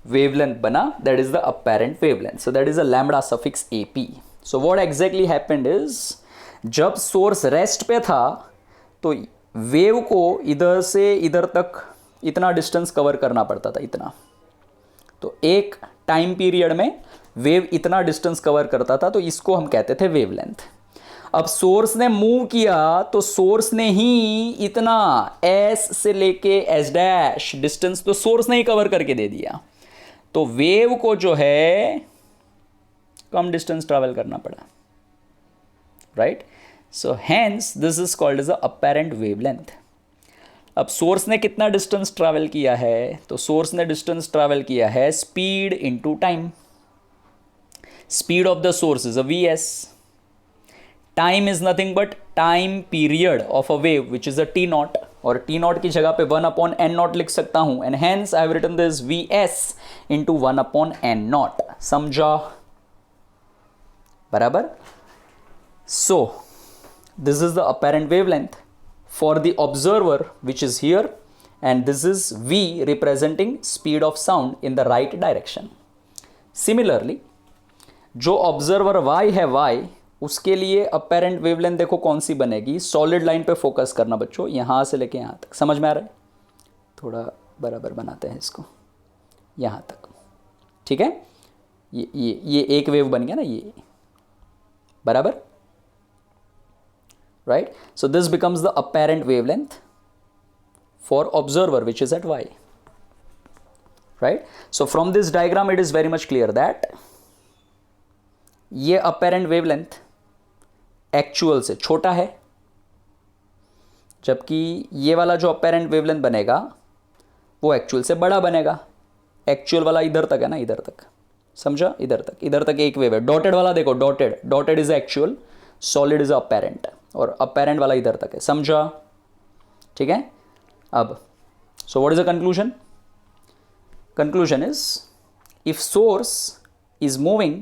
वेवलेंथ बना that is the apparent wavelength, so that is a lambda suffix AP. So what exactly happened is, जब source rest पे था तो wave को इधर से इधर तक इतना डिस्टेंस कवर करना पड़ता था, इतना। तो एक टाइम पीरियड में वेव इतना डिस्टेंस कवर करता था, तो इसको हम कहते थे वेवलेंथ। अब सोर्स ने मूव किया तो सोर्स ने ही इतना S से लेके S डैश डिस्टेंस तो सोर्स ने ही कवर करके दे दिया, तो वेव को जो है कम डिस्टेंस ट्रैवल करना पड़ा, right. So hence this is called as a apparent wavelength. अब सोर्स ने कितना डिस्टेंस ट्रैवल किया है, तो सोर्स ने डिस्टेंस ट्रैवल किया है speed into time. Speed of the source is a VS, time is nothing but time period of a wave which is a T naught, और टी नॉट की जगह पे 1/n0 लिख सकता हूं, and hence I have written this VS into 1/n0। समझा? बराबर। So this is the apparent wavelength for the observer which is here, and this is V representing speed of sound in the right direction. Similarly जो observer Y है Y, उसके लिए apparent wavelength देखो कौन सी बनेगी, solid line पे focus करना बच्चों, यहाँ से लेके यहाँ तक, समझ में आ रहा है? थोड़ा बराबर बनाते हैं इसको, यहाँ तक, ठीक है। ये एक वेव बन गया ना, ये बराबर, right? So this becomes the apparent wavelength for observer which is at Y, right? So from this diagram it is very much clear that ये apparent wavelength actual से छोटा है, जबकि ये वाला जो apparent wavelength बनेगा वो actual से बड़ा बनेगा। actual वाला इधर तक है ना, इधर तक, समझा? इधर तक एक वेव है। डॉटेड वाला देखो, dotted is actual, solid is apparent, और अपेरेंट वाला इधर तक है, समझा? ठीक है। अब so what is the conclusion? conclusion is, if source is moving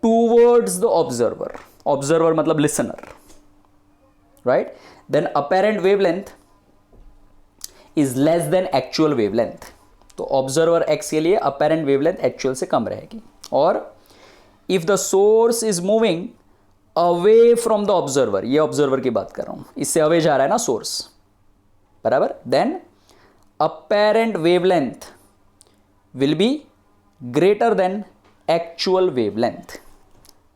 towards the observer, observer मतलब listener, right, then apparent wavelength is less than actual wavelength. तो observer x के लिए apparent wavelength actual से कम रहेगी. और if the source is moving away from the observer, ये observer की बात कर रहा हूँ, इससे away जा रहा है ना source, बराबर, then apparent wavelength will be greater than actual wavelength.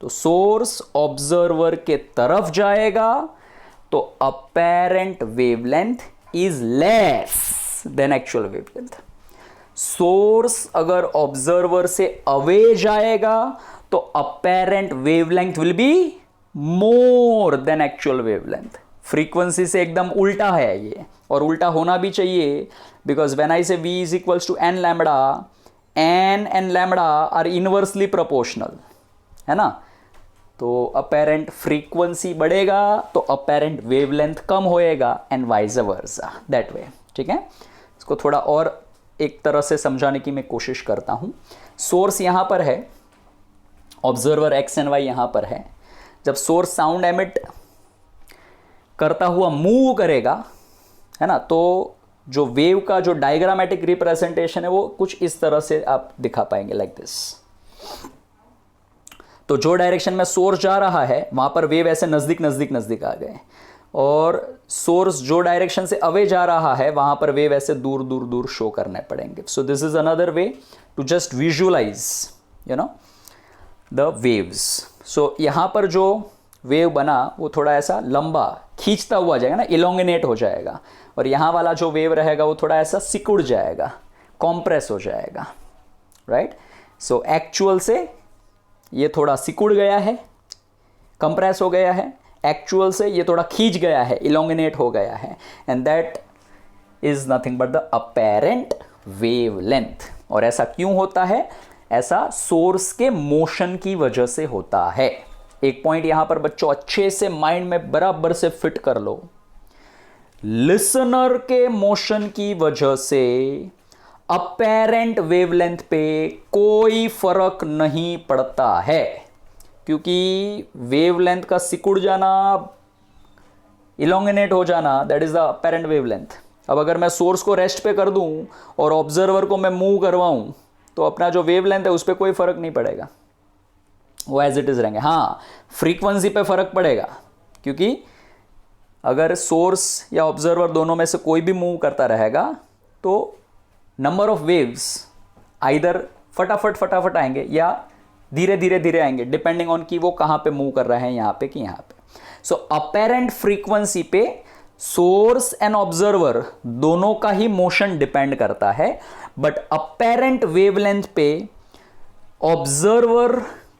तो source observer के तरफ जाएगा तो apparent wavelength is less than actual wavelength. source अगर observer से away जाएगा तो apparent wavelength will be more than actual wavelength. frequency से एकदम उल्टा है ये, और उल्टा होना भी चाहिए, because when I say v is equals to n lambda, n and lambda are inversely proportional, है ना. तो apparent frequency बढ़ेगा तो apparent wavelength कम होएगा and vice versa, that way. ठीक है, इसको थोड़ा और एक तरह से समझाने की मैं कोशिश करता हूँ. सोर्स यहाँ पर है, ऑब्जर्वर एक्स एंड वाई यहाँ पर है. जब सोर्स साउंड एमिट करता हुआ मूव करेगा, है ना, तो जो वेव का जो डायग्रामेटिक रिप्रेजेंटेशन है वो कुछ इस तरह से आप दिखा पाएंगे, लाइक दिस. तो जो डायरेक्शन में सोर्स जा रहा है वहां पर वेव ऐसे नजदीक नजदीक नजदीक आ गए, और सोर्स जो डायरेक्शन से अवे जा रहा है वहां पर वेव ऐसे दूर दूर दूर शो करने पड़ेंगे. So this is another way to just visualize the waves. So यहां पर जो वेव बना वो थोड़ा ऐसा लंबा खींचता हुआ जाएगा ना, इलोंगिनेट हो जाएगा, और यहां वाला जो वेव रहेगा वो थोड़ा ऐसा सिकुड़ जाएगा, कॉम्प्रेस हो जाएगा, राइट. सो एक्चुअल से ये थोड़ा सिकुड़ गया है, कंप्रेस हो गया है, एक्चुअल से ये थोड़ा खींच गया है, इलोंगिनेट हो गया है, and that is nothing but the apparent wavelength. और ऐसा क्यों होता है? ऐसा सोर्स के मोशन की वजह से होता है. एक पॉइंट यहां पर बच्चों अच्छे से माइंड में बराबर से फिट कर लो. लिसनर के मोशन की वजह से अपेरेंट वेवलेंथ पे कोई फर्क नहीं पड़ता है, क्योंकि वेवलेंथ का सिकुड़ जाना, इलोंगिनेट हो जाना, that is the apparent wavelength. अब अगर मैं सोर्स को रेस्ट पे कर दूं और ऑब्जर्वर को मैं मूव करवाऊं तो अपना जो वेवलेंथ है उस पर कोई फर्क नहीं पड़ेगा, वो एज इट इज रहेंगे. हाँ, फ्रीक्वेंसी पे फर्क पड़ेगा, क्योंकि अगर सोर्स या ऑब्जर्वर दोनों में से कोई भी मूव करता रहेगा तो नंबर ऑफ वेव्स आइदर फटाफट आएंगे या धीरे धीरे आएंगे, डिपेंडिंग ऑन कि वो कहां पे मूव कर रहे हैं, यहां पे कि यहां पे. सो अपेरेंट फ्रीक्वेंसी पे सोर्स एंड ऑब्जर्वर दोनों का ही मोशन डिपेंड करता है, बट अपेरेंट वेवलेंथ पे ऑब्जर्वर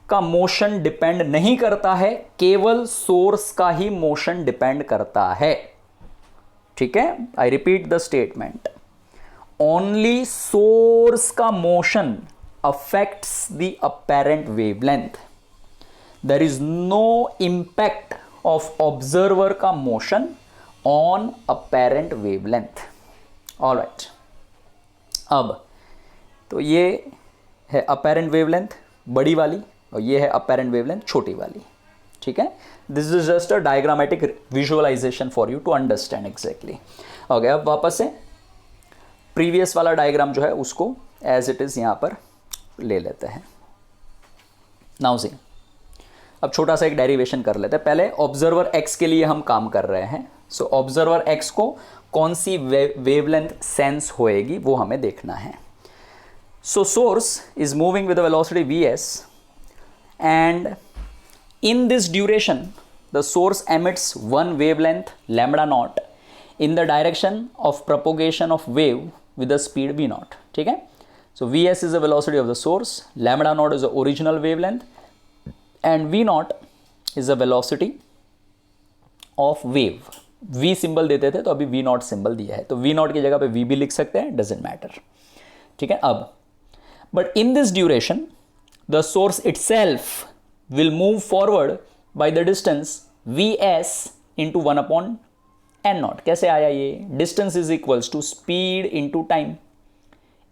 का मोशन डिपेंड नहीं करता है, केवल सोर्स का ही मोशन डिपेंड करता है. ठीक है, I repeat the statement. Only source का motion affects the apparent wavelength. There is no impact of observer का motion on apparent wavelength. All right. अब तो ये है apparent wavelength बड़ी वाली, और ये है apparent wavelength छोटी वाली. ठीक है, this is just a diagrammatic visualization for you to understand exactly. Okay, अब वापस से प्रीवियस वाला डायग्राम जो है उसको एज इट इज यहां पर ले लेते हैं. नाउ सी, अब छोटा सा एक डेरिवेशन कर लेते हैं. पहले ऑब्जर्वर एक्स के लिए हम काम कर रहे हैं. सो ऑब्जर्वर एक्स को कौन सी वेवलेंथ सेंस होएगी वो हमें देखना है. So source is moving with the velocity vs, and in this duration the source emits one wavelength lambda not in the direction of propagation of wave with the speed v naught. ठीक है, so vs is the velocity of the source, lambda naught is the original wavelength, and v naught is the velocity of wave. v symbol देते थे तो अभी v naught symbol दिया है, तो v naught की जगह पे v भी लिख सकते हैं, doesn't matter. ठीक है, अब but in this duration the source itself will move forward by the distance vs into 1 upon n naught. कैसे आया ये? Distance is equals to speed into time.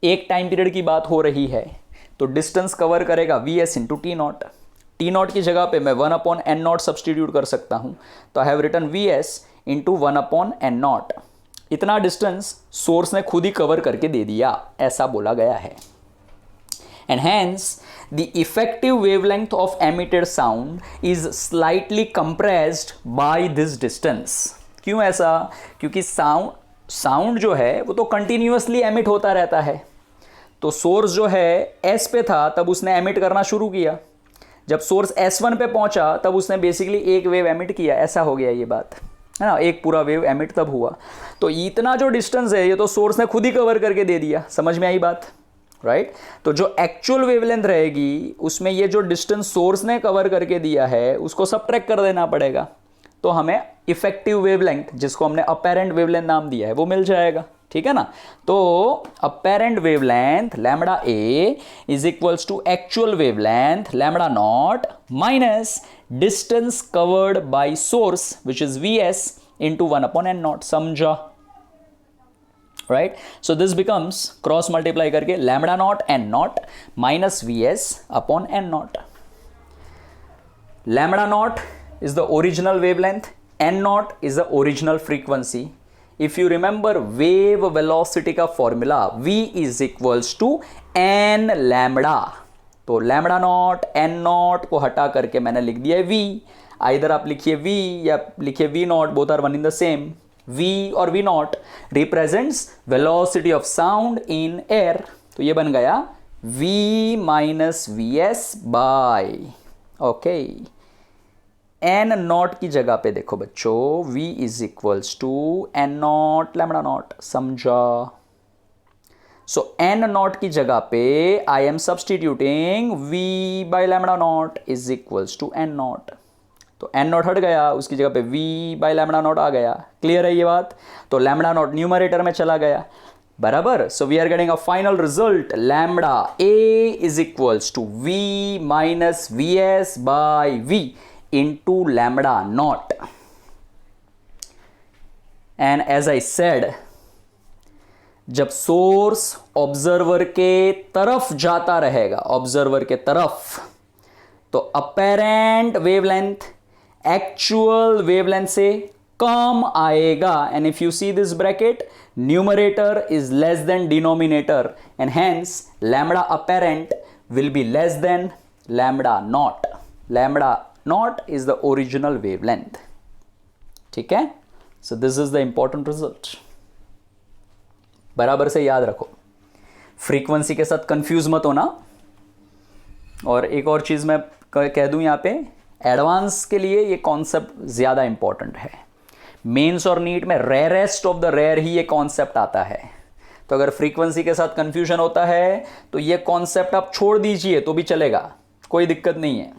एक टाइम पीरियड की बात हो रही है तो डिस्टेंस कवर करेगा V S into T naught. T naught की जगह पे मैं 1/n0 सब्सटीट्यूट कर सकता हूं, तो I have written V S into 1/n0। इतना डिस्टेंस सोर्स ने खुद ही कवर करके दे दिया, ऐसा बोला गया है। And hence the effective wavelength of emitted sound is slightly compressed by this distance. क्यों ऐसा? क्योंकि साउंड जो है वो तो कंटिन्यूअसली एमिट होता रहता है। तो सोर्स जो है एस पे था तब उसने एमिट करना शुरू किया, जब सोर्स S1 पे पहुंचा तब उसने बेसिकली एक वेव एमिट किया, ऐसा हो गया ये बात, है ना। एक पूरा वेव एमिट तब हुआ। तो इतना जो डिस्टेंस है ये तो सोर्स ने खुद ही कवर करके दे दिया। समझ में आई बात? राइट। तो जो एक्चुअल वेवलेंथ रहेगी उसमें ये जो डिस्टेंस सोर्स ने कवर करके दिया है उसको सबट्रैक्ट कर देना पड़ेगा, तो हमें इफेक्टिव वेवलेंथ, जिसको हमने अपेरेंट वेवलेंथ नाम दिया है, वो मिल जाएगा। ठीक है ना। तो apparent wavelength lambda A is equals to actual wavelength lambda not minus distance covered by source which is V S into 1/n0। समझा? Right. So this becomes cross multiply करके lambda not N not minus V S upon N not. Lambda not is the original wavelength, n naught is the original frequency. If you remember wave velocity का formula v is equals to n lambda, तो lambda not n not को हटा करके मैंने लिख दिया है v। Either आप लिखिए v या लिखिए v not, both are one in the same. v और v naught represents velocity of sound in air, तो ये बन गया v minus V S by, okay, N naught की जगह पे देखो बच्चों v is equals to N not lambda naught. समझा? सो एन नॉट की जगह पे I am substituting v by lambda naught is equals to N naught. तो एन नॉट हट गया, उसकी जगह पे v बाय लैम्बडा नॉट आ गया। क्लियर है ये बात? तो लैम्बडा नॉट न्यूमरेटर में चला गया, बराबर। So we are getting a final result, lambda A is equals to v minus V S by v into lambda naught. And as I said, जब सोर्स ऑब्जर्वर के तरफ जाता रहेगा, ऑब्जर्वर के तरफ, तो अपेरेंट वेवलेंथ एक्चुअल वेवलेंथ से कम आएगा। And if you see this bracket, numerator is less than denominator and hence lambda apparent will be less than lambda naught. Lambda naught is the original wavelength. ठीक है। सो this is the important result, बराबर से याद रखो। Frequency के साथ confuse मत होना। और एक और चीज मैं कह दूं यहां पे, एडवांस के लिए ये कॉन्सेप्ट ज्यादा इंपॉर्टेंट है। मेंस और नीट में रेयरेस्ट ऑफ द रेयर ही ये कॉन्सेप्ट आता है। तो अगर फ्रीक्वेंसी के साथ कंफ्यूजन होता है तो ये कॉन्सेप्ट आप छोड़ दीजिए तो भी चलेगा, कोई दिक्कत नहीं है।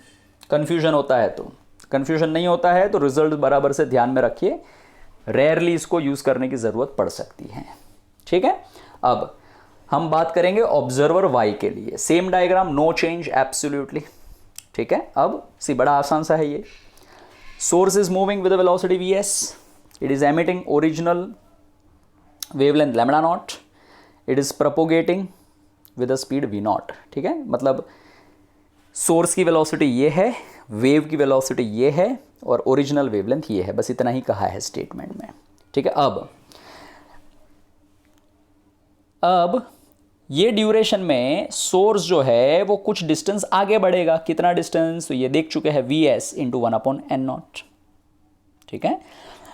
कंफ्यूजन होता है तो, कंफ्यूजन नहीं होता है तो रिजल्ट बराबर से ध्यान में रखिए, रेयरली इसको यूज करने की जरूरत पड़ सकती है। ठीक है। अब हम बात करेंगे ऑब्जर्वर वाई के लिए, same diagram, no change absolutely. ठीक है। अब सी बड़ा आसान सा है ये। Source is moving with velocity V S, it is emitting original wavelength lambda naught, it is propagating with the speed V naught. ठीक है। मतलब सोर्स की वेलोसिटी ये है, वेव की वेलोसिटी ये है और ओरिजिनल वेवलेंथ ये है, बस इतना ही कहा है स्टेटमेंट में। ठीक है। अब ये ड्यूरेशन में सोर्स जो है वो कुछ डिस्टेंस आगे बढ़ेगा। कितना डिस्टेंस? तो ये देख चुके हैं, वी एस इंटू 1/n0। ठीक है।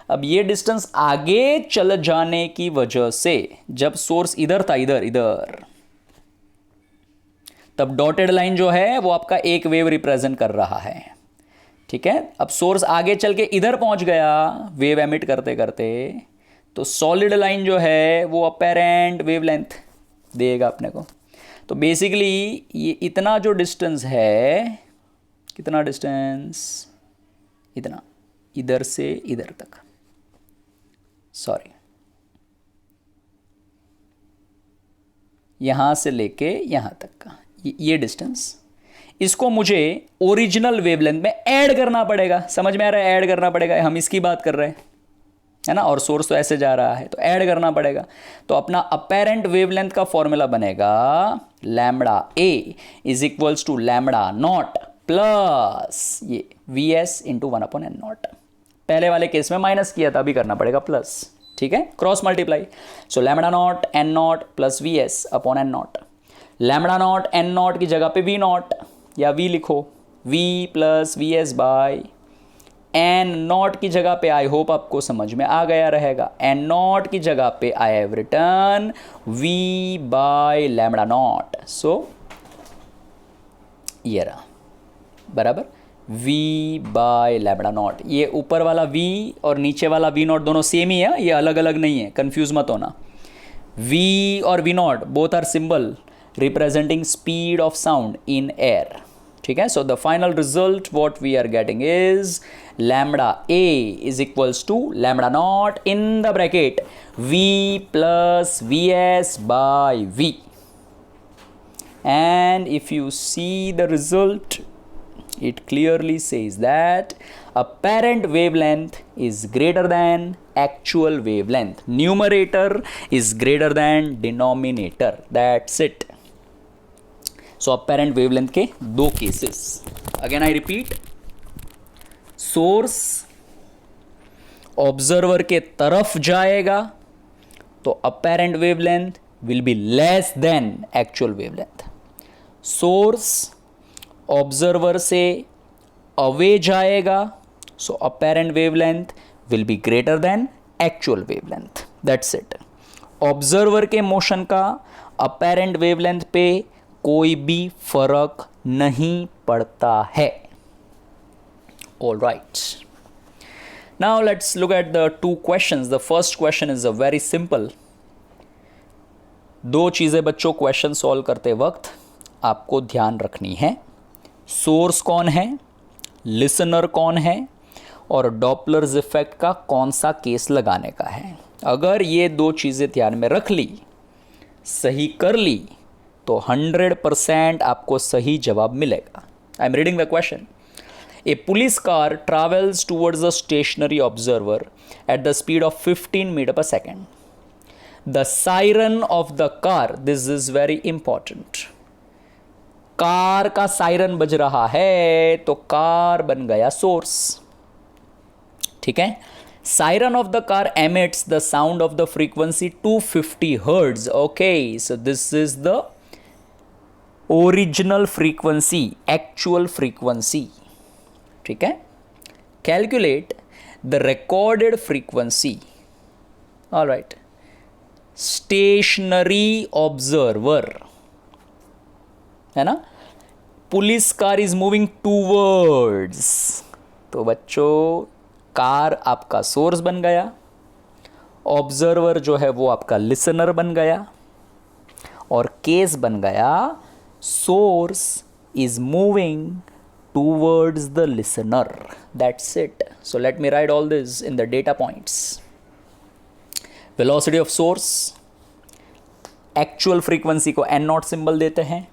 अब ये डिस्टेंस आगे चल जाने की वजह से, जब सोर्स इधर था, इधर, तब डॉटेड लाइन जो है वो आपका एक वेव रिप्रेजेंट कर रहा है। ठीक है। अब सोर्स आगे चल के इधर पहुंच गया वेव एमिट करते करते, तो सॉलिड लाइन जो है वो अपेरेंट वेवलेंथ देगा अपने को। तो बेसिकली ये इतना जो डिस्टेंस है, कितना डिस्टेंस? इतना, इधर से इधर तक, सॉरी, यहां से लेके यहां तक का ये डिस्टेंस, इसको मुझे ओरिजिनल वेवलेंथ में ऐड करना पड़ेगा। समझ में आ रहा है? ऐड करना पड़ेगा, हम इसकी बात कर रहे हैं। है ना, और सोर्स तो ऐसे जा रहा है तो ऐड करना पड़ेगा। तो अपना अपेरेंट वेवलेंथ का फॉर्मूला बनेगा lambda A is equals to lambda naught plus ये वी एस इंटू 1/n0। पहले वाले केस में माइनस किया था, अभी करना पड़ेगा प्लस, ठीक है, cross multiply. So lambda not N naught plus V S upon N not. Lambda not N naught की जगह पे वी नॉट या वी लिखो, V plus V S by N naught की जगह पे, आई होप आपको समझ में आ गया रहेगा, एन नॉट की जगह पे I have return V by lambda not. So ये रहा बराबर, v बाय लैम्बडा नॉट। ये ऊपर वाला v और नीचे वाला v नॉट दोनों सेम ही है, ये अलग अलग नहीं है, कंफ्यूज मत होना। v और v not both are symbol representing speed of sound in air, ठीक है। So the final result what we are getting is lambda a is equals to lambda not in the bracket v plus V S by v। And if you see the result, it clearly says that apparent wavelength is greater than actual wavelength. Numerator is greater than denominator. That's it. So apparent wavelength के दो cases. Again I repeat, source observer के तरफ जाएगा तो apparent wavelength will be less than actual wavelength. Source observer से away जाएगा so apparent wavelength will be greater than actual wavelength. That's it. Observer के motion का अपेरेंट वेवलेंथ पे कोई भी फर्क नहीं पड़ता है। All right, now let's look at the two questions. The first question is a very simple. दो चीज़ें बच्चों क्वेश्चन सॉल्व करते वक्त आपको ध्यान रखनी है, सोर्स कौन है, लिसनर कौन है, और डॉपलर्स इफेक्ट का कौन सा केस लगाने का है। अगर ये दो चीज़ें ध्यान में रख ली, सही कर ली, तो 100% आपको सही जवाब मिलेगा। I am reading the question. A police car travels towards a stationary observer at the speed of 15 meter per second. The siren of the car, this is very important, car का सायरन बज रहा है तो car बन गया source, ठीक है। Siren of the car emits the sound of the frequency 250 hertz. Okay, so this is the original frequency, actual frequency, ठीक है। Calculate the recorded frequency. Alright, stationary observer है ना, police car is moving towards, तो बच्चों car आपका source बन गया, observer जो है वो आपका लिसनर बन गया, और केस बन गया source is moving towards the listener. That's it. So let me right all this in the data points. Velocity of source, actual frequency को एन नॉट सिंबल देते हैं,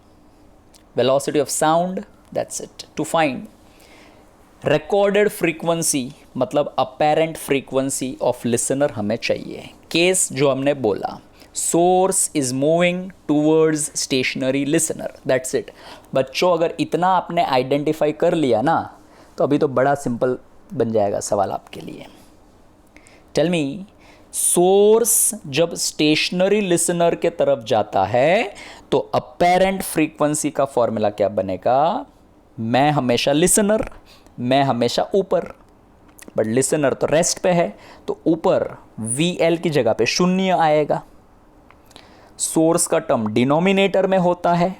velocity of sound, that's it. To find recorded frequency मतलब apparent frequency of listener हमें चाहिए। Case जो हमने बोला, source is moving towards stationary listener, that's it। बच्चों अगर इतना आपने आइडेंटिफाई कर लिया ना, तो अभी तो बड़ा सिंपल बन जाएगा सवाल आपके लिए। टेल मी, सोर्स जब स्टेशनरी लिसनर के तरफ जाता है तो अपेरेंट फ्रीक्वेंसी का फॉर्मूला क्या बनेगा? मैं हमेशा लिसनर, मैं हमेशा ऊपर, बट लिसनर तो रेस्ट पे है, तो ऊपर VL की जगह पे शून्य आएगा। सोर्स का टर्म डिनोमिनेटर में होता है,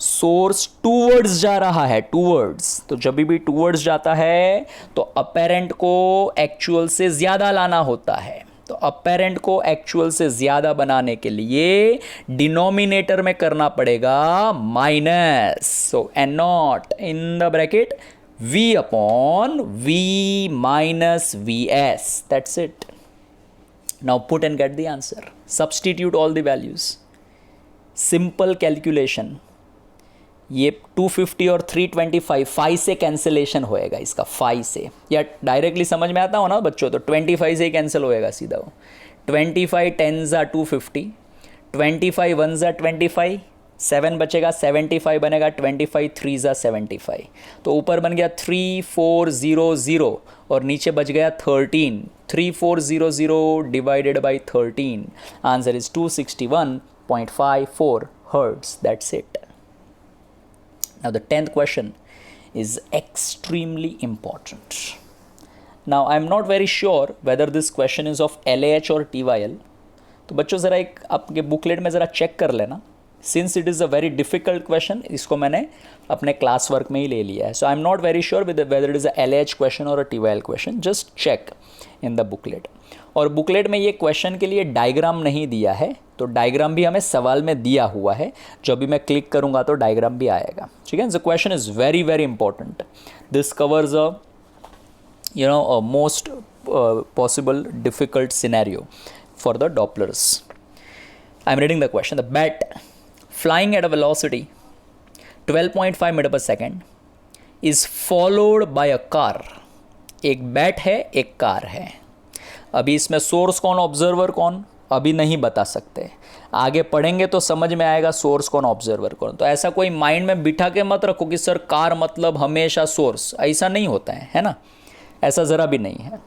सोर्स टूवर्ड्स जा रहा है, टूवर्ड्स, तो जब भी टूवर्ड्स जाता है तो अपेरेंट को एक्चुअल से ज़्यादा लाना होता है। तो अपेरेंट को एक्चुअल से ज़्यादा बनाने के लिए डिनोमिनेटर में करना पड़ेगा minus, so N not in the bracket V upon V minus VS, that's it. Now put and get the answer. Substitute all the values. Simple calculation. ये 250 और 325 फाइव से कैंसिलेशन होएगा इसका, 5 से, या डायरेक्टली समझ में आता हो ना बच्चों, तो 25 से ही कैंसिल होएगा सीधा वो। 25 10 ज़ा 250, 25 1 ज़ा 25, 7 बचेगा, 75 बनेगा, 25 3 ज़ा 75, तो ऊपर बन गया 3400 और नीचे बच गया 13, 3400 divided by 13, answer is 261.54 hertz. That's it. Now the 10th question is extremely important. Now I am not very sure whether this question is of LAH or TYL. तो बच्चों ज़रा एक आपके बुकलेट में ज़रा चेक कर लेना, since it is a very difficult question, इसको मैंने अपने क्लास वर्क में ही ले लिया है. So I am not very sure with whether it is a LAH question और a TYL question. Just check in the booklet. और बुकलेट में ये क्वेश्चन के लिए डायग्राम नहीं दिया है, तो डायग्राम भी हमें सवाल में दिया हुआ है, जो अभी मैं क्लिक करूंगा तो डायग्राम भी आएगा. ठीक है. The question is very very important. This covers a most possible difficult scenario for the Dopplers. I am reading the question. The bat flying at a velocity 12.5 meter per second is followed by a car. एक bat है, एक car है. अभी इसमें source कौन, observer कौन, अभी नहीं बता सकते. आगे पढ़ेंगे तो समझ में आएगा सोर्स कौन, ऑब्जर्वर कौन. तो ऐसा कोई माइंड में बिठा के मत रखो कि सर कार मतलब हमेशा सोर्स. ऐसा नहीं होता है ना, ऐसा ज़रा भी नहीं है.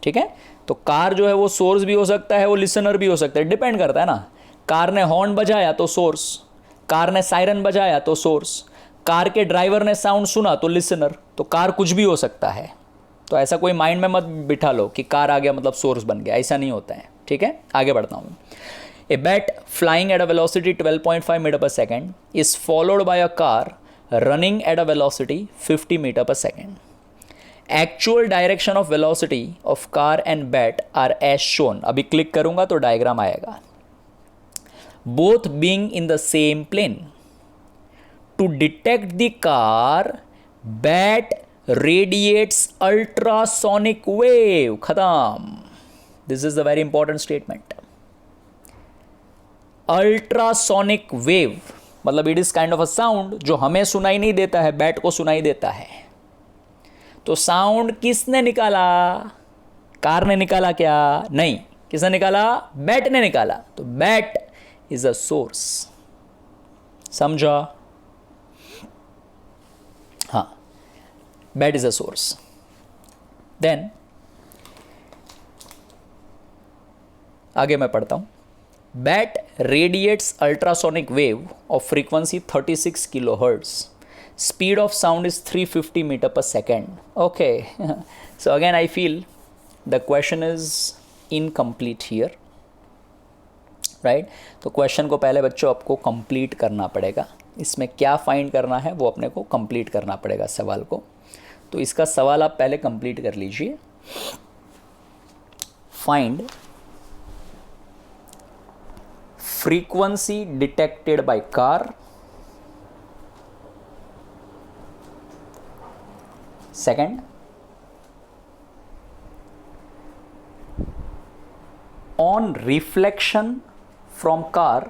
ठीक है. तो कार जो है वो सोर्स भी हो सकता है, वो लिसनर भी हो सकता है, डिपेंड करता है ना. कार ने हॉर्न बजाया तो सोर्स, कार ने सायरन बजाया तो सोर्स, कार के ड्राइवर ने साउंड सुना तो लिसनर. तो कार कुछ भी हो सकता है. तो ऐसा कोई माइंड में मत बिठा लो कि कार आ गया मतलब सोर्स बन गया, ऐसा नहीं होता है. ठीक है. आगे बढ़ता हूँ. A bat flying at a velocity 12.5 meter per second is followed by a car running at a velocity 50 meter per second. Actual direction of velocity of car and bat are as shown. अभी click करूंगा तो diagram आएगा. Both being in the same plane. To detect the car, bat radiates ultrasonic wave. खत्म. This is a very important statement. Ultrasonic wave मतलब it is kind of a sound जो हमें सुनाई नहीं देता है, बैट को सुनाई देता है. तो साउंड किसने निकाला, कार ने निकाला क्या, नहीं, किसने निकाला, बैट ने निकाला. तो बैट इज अ सोर्स. समझा. हाँ, bat is a source. Then आगे मैं पढ़ता हूं. Bat radiates ultrasonic wave of frequency 36 kilohertz. Speed of sound is 350 meter per second. Okay. So again I feel the question is incomplete here, right? तो question को पहले बच्चों आपको complete करना पड़ेगा. इसमें क्या फाइंड करना है वो अपने को कंप्लीट करना पड़ेगा सवाल को. तो इसका सवाल आप पहले कंप्लीट कर लीजिए. Find frequency detected by car. Second, on reflection from car,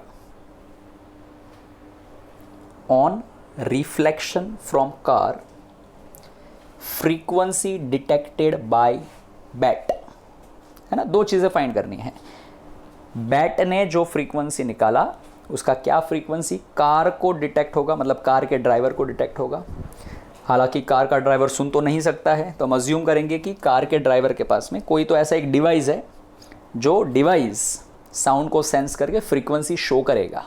frequency detected by bat. है ना, दो चीज़ें फाइंड करनी है. बैट ने जो फ्रीक्वेंसी निकाला उसका क्या फ्रीक्वेंसी कार को डिटेक्ट होगा, मतलब कार के ड्राइवर को डिटेक्ट होगा. हालांकि कार का ड्राइवर सुन तो नहीं सकता है, तो हम अज्यूम करेंगे कि कार के ड्राइवर के पास में कोई तो ऐसा एक डिवाइस है जो डिवाइस साउंड को सेंस करके फ्रीक्वेंसी शो करेगा.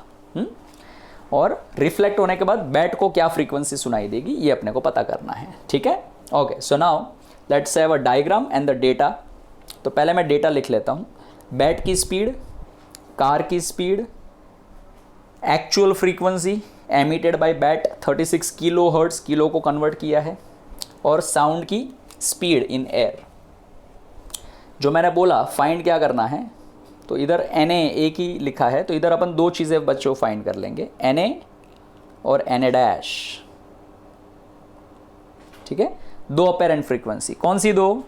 और रिफ्लेक्ट होने के बाद बैट को क्या फ्रीक्वेंसी सुनाई देगी ये अपने को पता करना है. ठीक है. Okay. So now let's have a diagram and the data. तो पहले मैं डेटा लिख लेता हूँ. बैट की स्पीड, कार की speed, actual frequency emitted by bat 36 kilo hertz, kilo को कन्वर्ट किया है, और साउंड की स्पीड इन एयर. जो मैंने बोला फाइंड क्या करना है, तो इधर Na एक ही लिखा है, तो इधर अपन दो चीज़ें बच्चों फाइंड कर लेंगे, Na और Na डैश. ठीक है. दो अपेरेंट फ्रीक्वेंसी. कौन सी दो,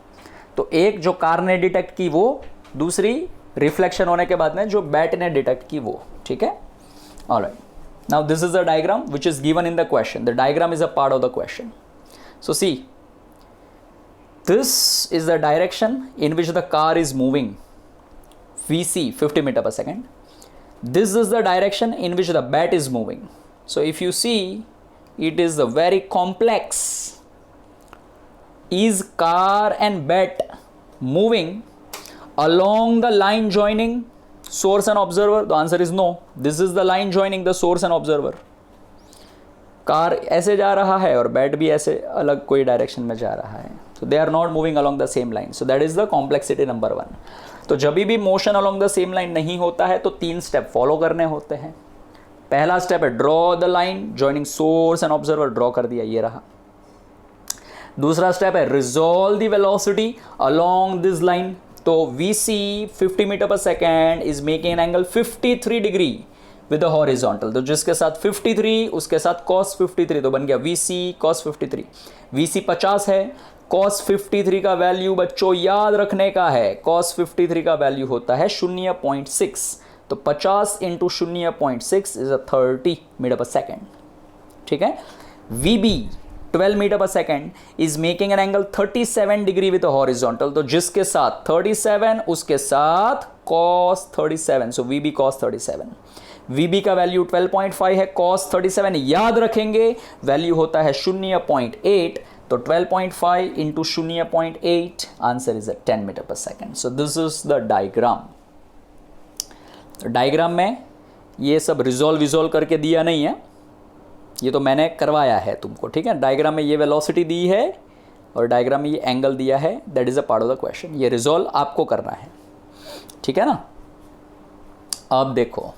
तो एक जो कार ने डिटेक्ट की वो, दूसरी रिफ्लेक्शन होने के बाद में जो बैट ने डिटेक्ट की वो. ठीक है. Alright. Now this is the diagram which is given in the question. The diagram is a part of the question. So see, this is the direction in which the car is moving, vc 50 meter per second. This is the direction in which the bat is moving. So if you see, it is a very complex. Is car and bat moving along the line joining source and observer? The answer is no. This is the line joining the source and observer. Car ऐसे जा रहा है और bat भी ऐसे अलग कोई direction में जा रहा है. So they are not moving along the same line. So that is the complexity number 1. तो जब भी motion along the same line नहीं होता है तो 3 स्टेप फॉलो करने होते हैं. पहला स्टेप है draw the line joining source and observer. Draw कर दिया, ये रहा. दूसरा स्टेप है resolve the velocity along this line. तो VC 50 meter per second is making an angle 53 degree with the horizontal. तो जिसके साथ 53 उसके साथ cos 53, तो बन गया VC cos 53. VC 50 है, cos 53 का वैल्यू बच्चों याद रखने का है. cos 53 का वैल्यू होता है 0.6. तो 50 into 0.6 is 30 metre per second. ठीक है. VB 12 metre per second is making an angle 37 degree with horizontal. तो जिसके साथ 37 उसके साथ cos 37. सो VB cos 37. VB का वैल्यू 12.5 है, cos 37 याद रखेंगे वैल्यू होता है 0.8. तो 12.5 into 0.8 answer is 10 metre per second. So this is the diagram. Diagram में ये सब रिजॉल्व करके दिया नहीं है, ये तो मैंने करवाया है तुमको. ठीक है. डायग्राम में ये वेलोसिटी दी है और डायग्राम में ये एंगल दिया है. That is a part of the question. ये रिजॉल्व आपको करना है. ठीक है ना. अब देखो,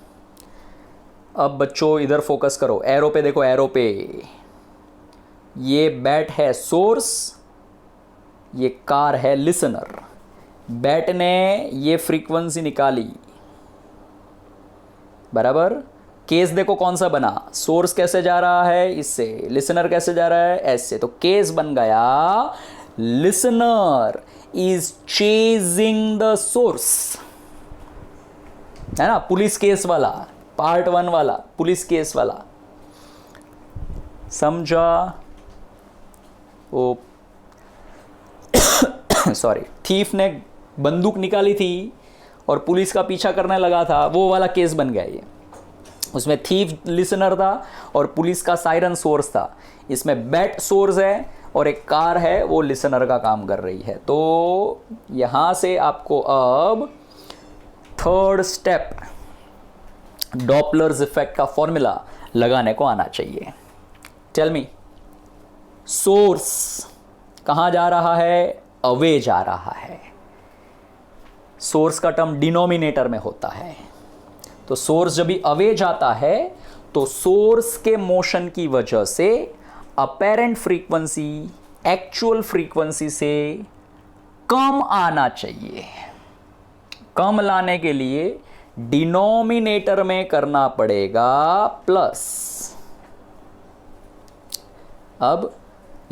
अब बच्चों इधर फोकस करो. एरो पे देखो, एरो पे ये बैट है सोर्स, ये कार है लिसनर. बैट ने ये फ्रीक्वेंसी निकाली, बराबर. केस देखो कौन सा बना. सोर्स कैसे जा रहा है इससे, लिसनर कैसे जा रहा है ऐसे. तो केस बन गया listener is chasing the source, है ना. पुलिस केस वाला, पार्ट 1 वाला पुलिस केस वाला. समझा. वो सॉरी, थीफ ने बंदूक निकाली थी और पुलिस का पीछा करने लगा था, वो वाला केस बन गया ये. उसमें थीफ लिसनर था और पुलिस का सायरन सोर्स था. इसमें बैट सोर्स है और एक कार है वो लिसनर का काम कर रही है. तो यहां से आपको अब थर्ड स्टेप डॉपलर्स इफेक्ट का फॉर्मूला लगाने को आना चाहिए. टेल मी, सोर्स कहां जा रहा है, अवे जा रहा है. सोर्स का टर्म डिनोमिनेटर में होता है. तो सोर्स जब भी अवे जाता है तो सोर्स के मोशन की वजह से अपेरेंट फ्रीक्वेंसी एक्चुअल फ्रीक्वेंसी से कम आना चाहिए. कम लाने के लिए डिनोमिनेटर में करना पड़ेगा प्लस. अब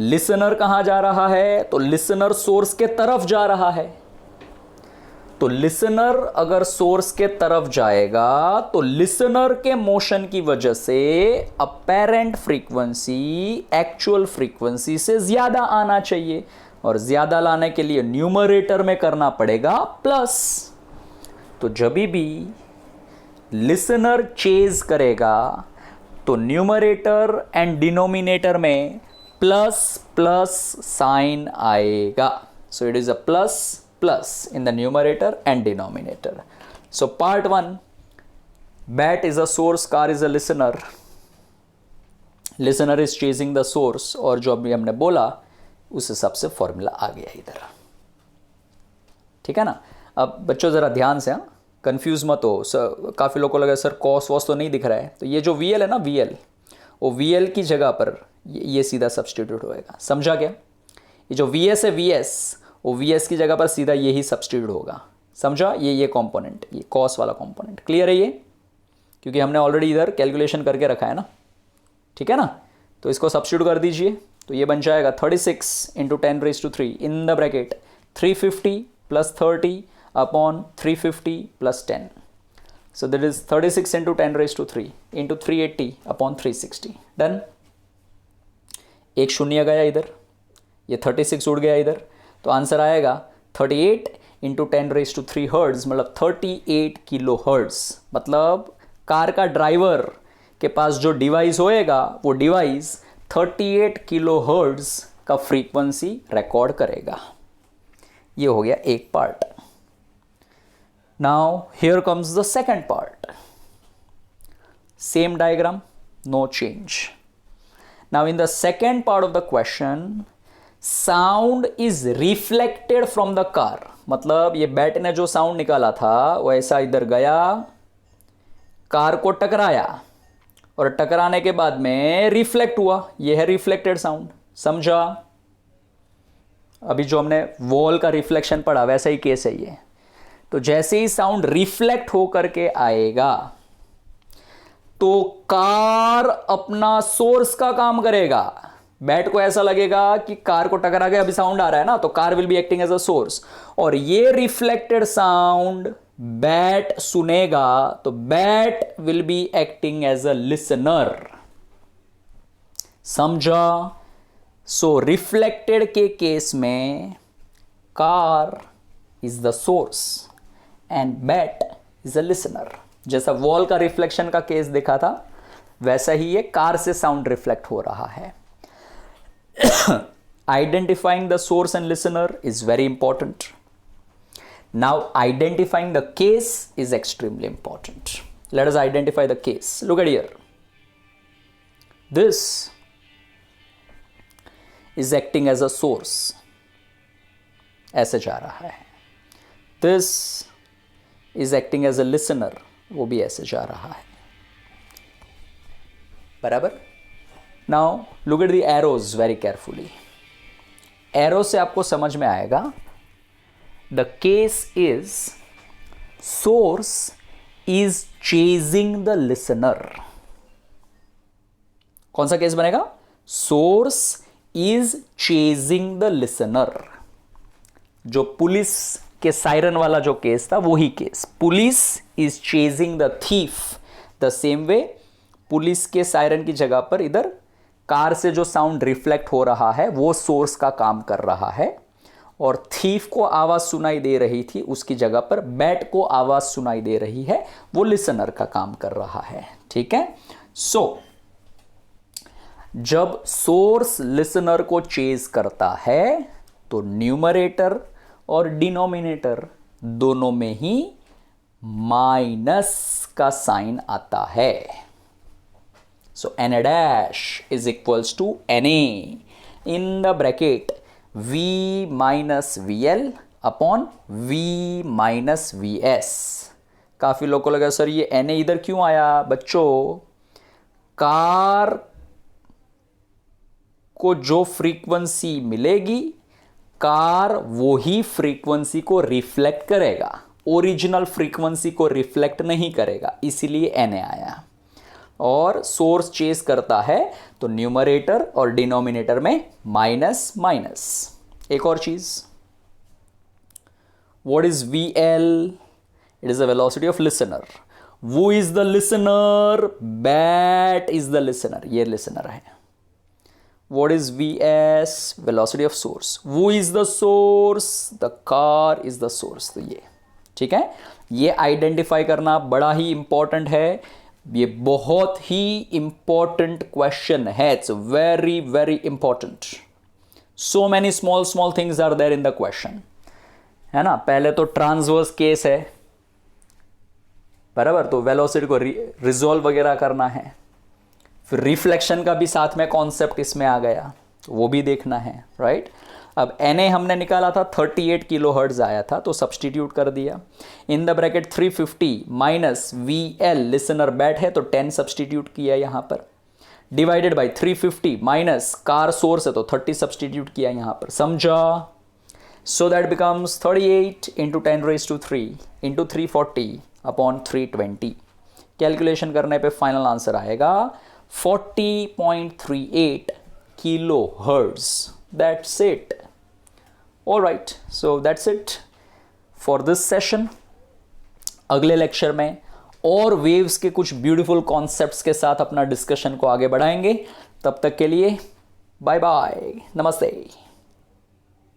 लिसनर कहां जा रहा है, तो लिसनर सोर्स के तरफ जा रहा है. तो लिसनर अगर सोर्स के तरफ जाएगा तो लिसनर के मोशन की वजह से अपेरेंट फ्रीक्वेंसी एक्चुअल फ्रीक्वेंसी से ज्यादा आना चाहिए. और ज्यादा लाने के लिए न्यूमरेटर में करना पड़ेगा प्लस. तो जब भी लिसनर चेज करेगा तो न्यूमरेटर एंड डिनोमिनेटर में प्लस प्लस साइन आएगा. So it is a plus plus in the numerator and denominator. So part 1, bat is a source, car is a listener. Listener is chasing the source. और जो अभी हमने बोला उस हिसाब से फॉर्मूला आ गया इधर. ठीक है ना. अब बच्चों जरा ध्यान से, कंफ्यूज मत हो. काफ़ी लोगों को लगा सर कॉस वॉस तो नहीं दिख रहा है. तो ये जो VL है ना, VL, वो VL की जगह पर ये सीधा सब्सटीट्यूट होएगा. समझा क्या. ये जो VS है VS, वो VS की जगह पर सीधा यही सब्सटीट्यूट होगा. समझा. ये कंपोनेंट, ये कॉस वाला कंपोनेंट. क्लियर है ये, क्योंकि हमने ऑलरेडी इधर कैलकुलेशन करके रखा है ना. ठीक है ना. तो इसको सब्सटीट्यूट कर दीजिए. तो ये बन जाएगा 36 into 10⁻³ in the bracket 350 plus 30 upon 350 plus 10. So that is 36 into 10 raised to 3 into 380 upon 360. Done. एक शून्य गया इधर, ये 36 उड़ गया इधर, तो आंसर आएगा 38 इंटू 10 रेज टू 3 हर्ट्ज, मतलब 38 किलो हर्ट्ज. मतलब कार का ड्राइवर के पास जो डिवाइस होएगा वो डिवाइस 38 किलो हर्ट्ज का फ्रीक्वेंसी रिकॉर्ड करेगा. ये हो गया एक part. Now here comes the second part. Same diagram, no change. Now in the second part of the question, sound is reflected from the car. मतलब ये बैट ने जो साउंड निकाला था वो ऐसा इधर गया, कार को टकराया और टकराने के बाद में रिफ्लेक्ट हुआ. ये है रिफ्लेक्टेड साउंड. समझा? अभी जो हमने वॉल का रिफ्लेक्शन पढ़ा वैसा ही केस है ये. तो जैसे ही साउंड रिफ्लेक्ट होकर के आएगा तो कार अपना सोर्स का काम करेगा. बैट को ऐसा लगेगा कि कार को टकरा के अभी साउंड आ रहा है ना, तो car will be acting as a source. और ये रिफ्लेक्टेड साउंड बैट सुनेगा तो bat will be acting as a listener. समझा? सो रिफ्लेक्टेड के केस में car is the source and bat is a listener. जैसा वॉल का रिफ्लेक्शन का केस देखा था वैसा ही ये कार से साउंड रिफ्लेक्ट हो रहा है. Identifying the source and listener is very important. Now identifying the case is extremely important. Let us identify the case. Look at here. This is acting as a source, ऐसे जा रहा है. This is acting as a listener, वो भी ऐसे जा रहा है. बराबर. Now look at the arrows very carefully. Arrow से आपको समझ में आएगा the case is source is chasing the listener. कौन सा केस बनेगा? Source is chasing the listener. जो पुलिस के सायरन वाला जो केस था वही case. Police is chasing the thief. The same way police के सायरन की जगह पर इधर कार से जो साउंड रिफ्लेक्ट हो रहा है वो सोर्स का काम कर रहा है, और थीफ को आवाज सुनाई दे रही थी उसकी जगह पर बैट को आवाज सुनाई दे रही है, वो लिसनर का काम कर रहा है. ठीक है. सो जब सोर्स लिसनर को चेज करता है तो न्यूमरेटर और डिनोमिनेटर दोनों में ही माइनस का साइन आता है. So Na dash is equals to Na in the bracket V minus VL upon V minus VS. काफी लोगों को लगा सर ये Na इधर क्यों आया? बच्चों, कार को जो फ्रीक्वेंसी मिलेगी कार वो ही फ्रीक्वेंसी को रिफ्लेक्ट करेगा, ओरिजिनल फ्रीक्वेंसी को रिफ्लेक्ट नहीं करेगा, इसीलिए Na आया. और सोर्स चेस करता है तो न्यूमरेटर और डिनोमिनेटर में माइनस माइनस. एक और चीज, what is VL? It is the velocity of listener. वो is the listener, bat is the listener. ये लिसनर है. What is VS? Velocity of source. Who is the source? The car is the source. तो ये ठीक है. ये identify करना बड़ा ही इंपॉर्टेंट है. ये बहुत ही इंपॉर्टेंट क्वेश्चन है. It's very very important. So many small things are there in the question, है ना. पहले तो ट्रांसवर्स केस है, बराबर. तो वेलोसिटी को रिजॉल्व वगैरह करना है. फिर रिफ्लेक्शन का भी साथ में कॉन्सेप्ट इसमें आ गया, वो भी देखना है. राइट. अब Na हमने निकाला था 38 किलो हर्ट्ज आया था, तो सब्सटीट्यूट कर दिया. In the bracket 350 minus VL listener bat है तो 10 सब्सटीट्यूट किया यहां पर, divided by 350 minus car source है तो 30 सब्सटीट्यूट किया यहां पर. समझा? So that becomes 38 into 10 raise to 3 into 340 upon 320. Calculation करने पे फाइनल आंसर आएगा 40.38 kilo hertz. That's it. All right, so that's it for this session. अगले लेक्चर में और वेव्स के कुछ ब्यूटीफुल कॉन्सेप्ट्स के साथ अपना डिस्कशन को आगे बढ़ाएंगे। तब तक के लिए बाय बाय, नमस्ते।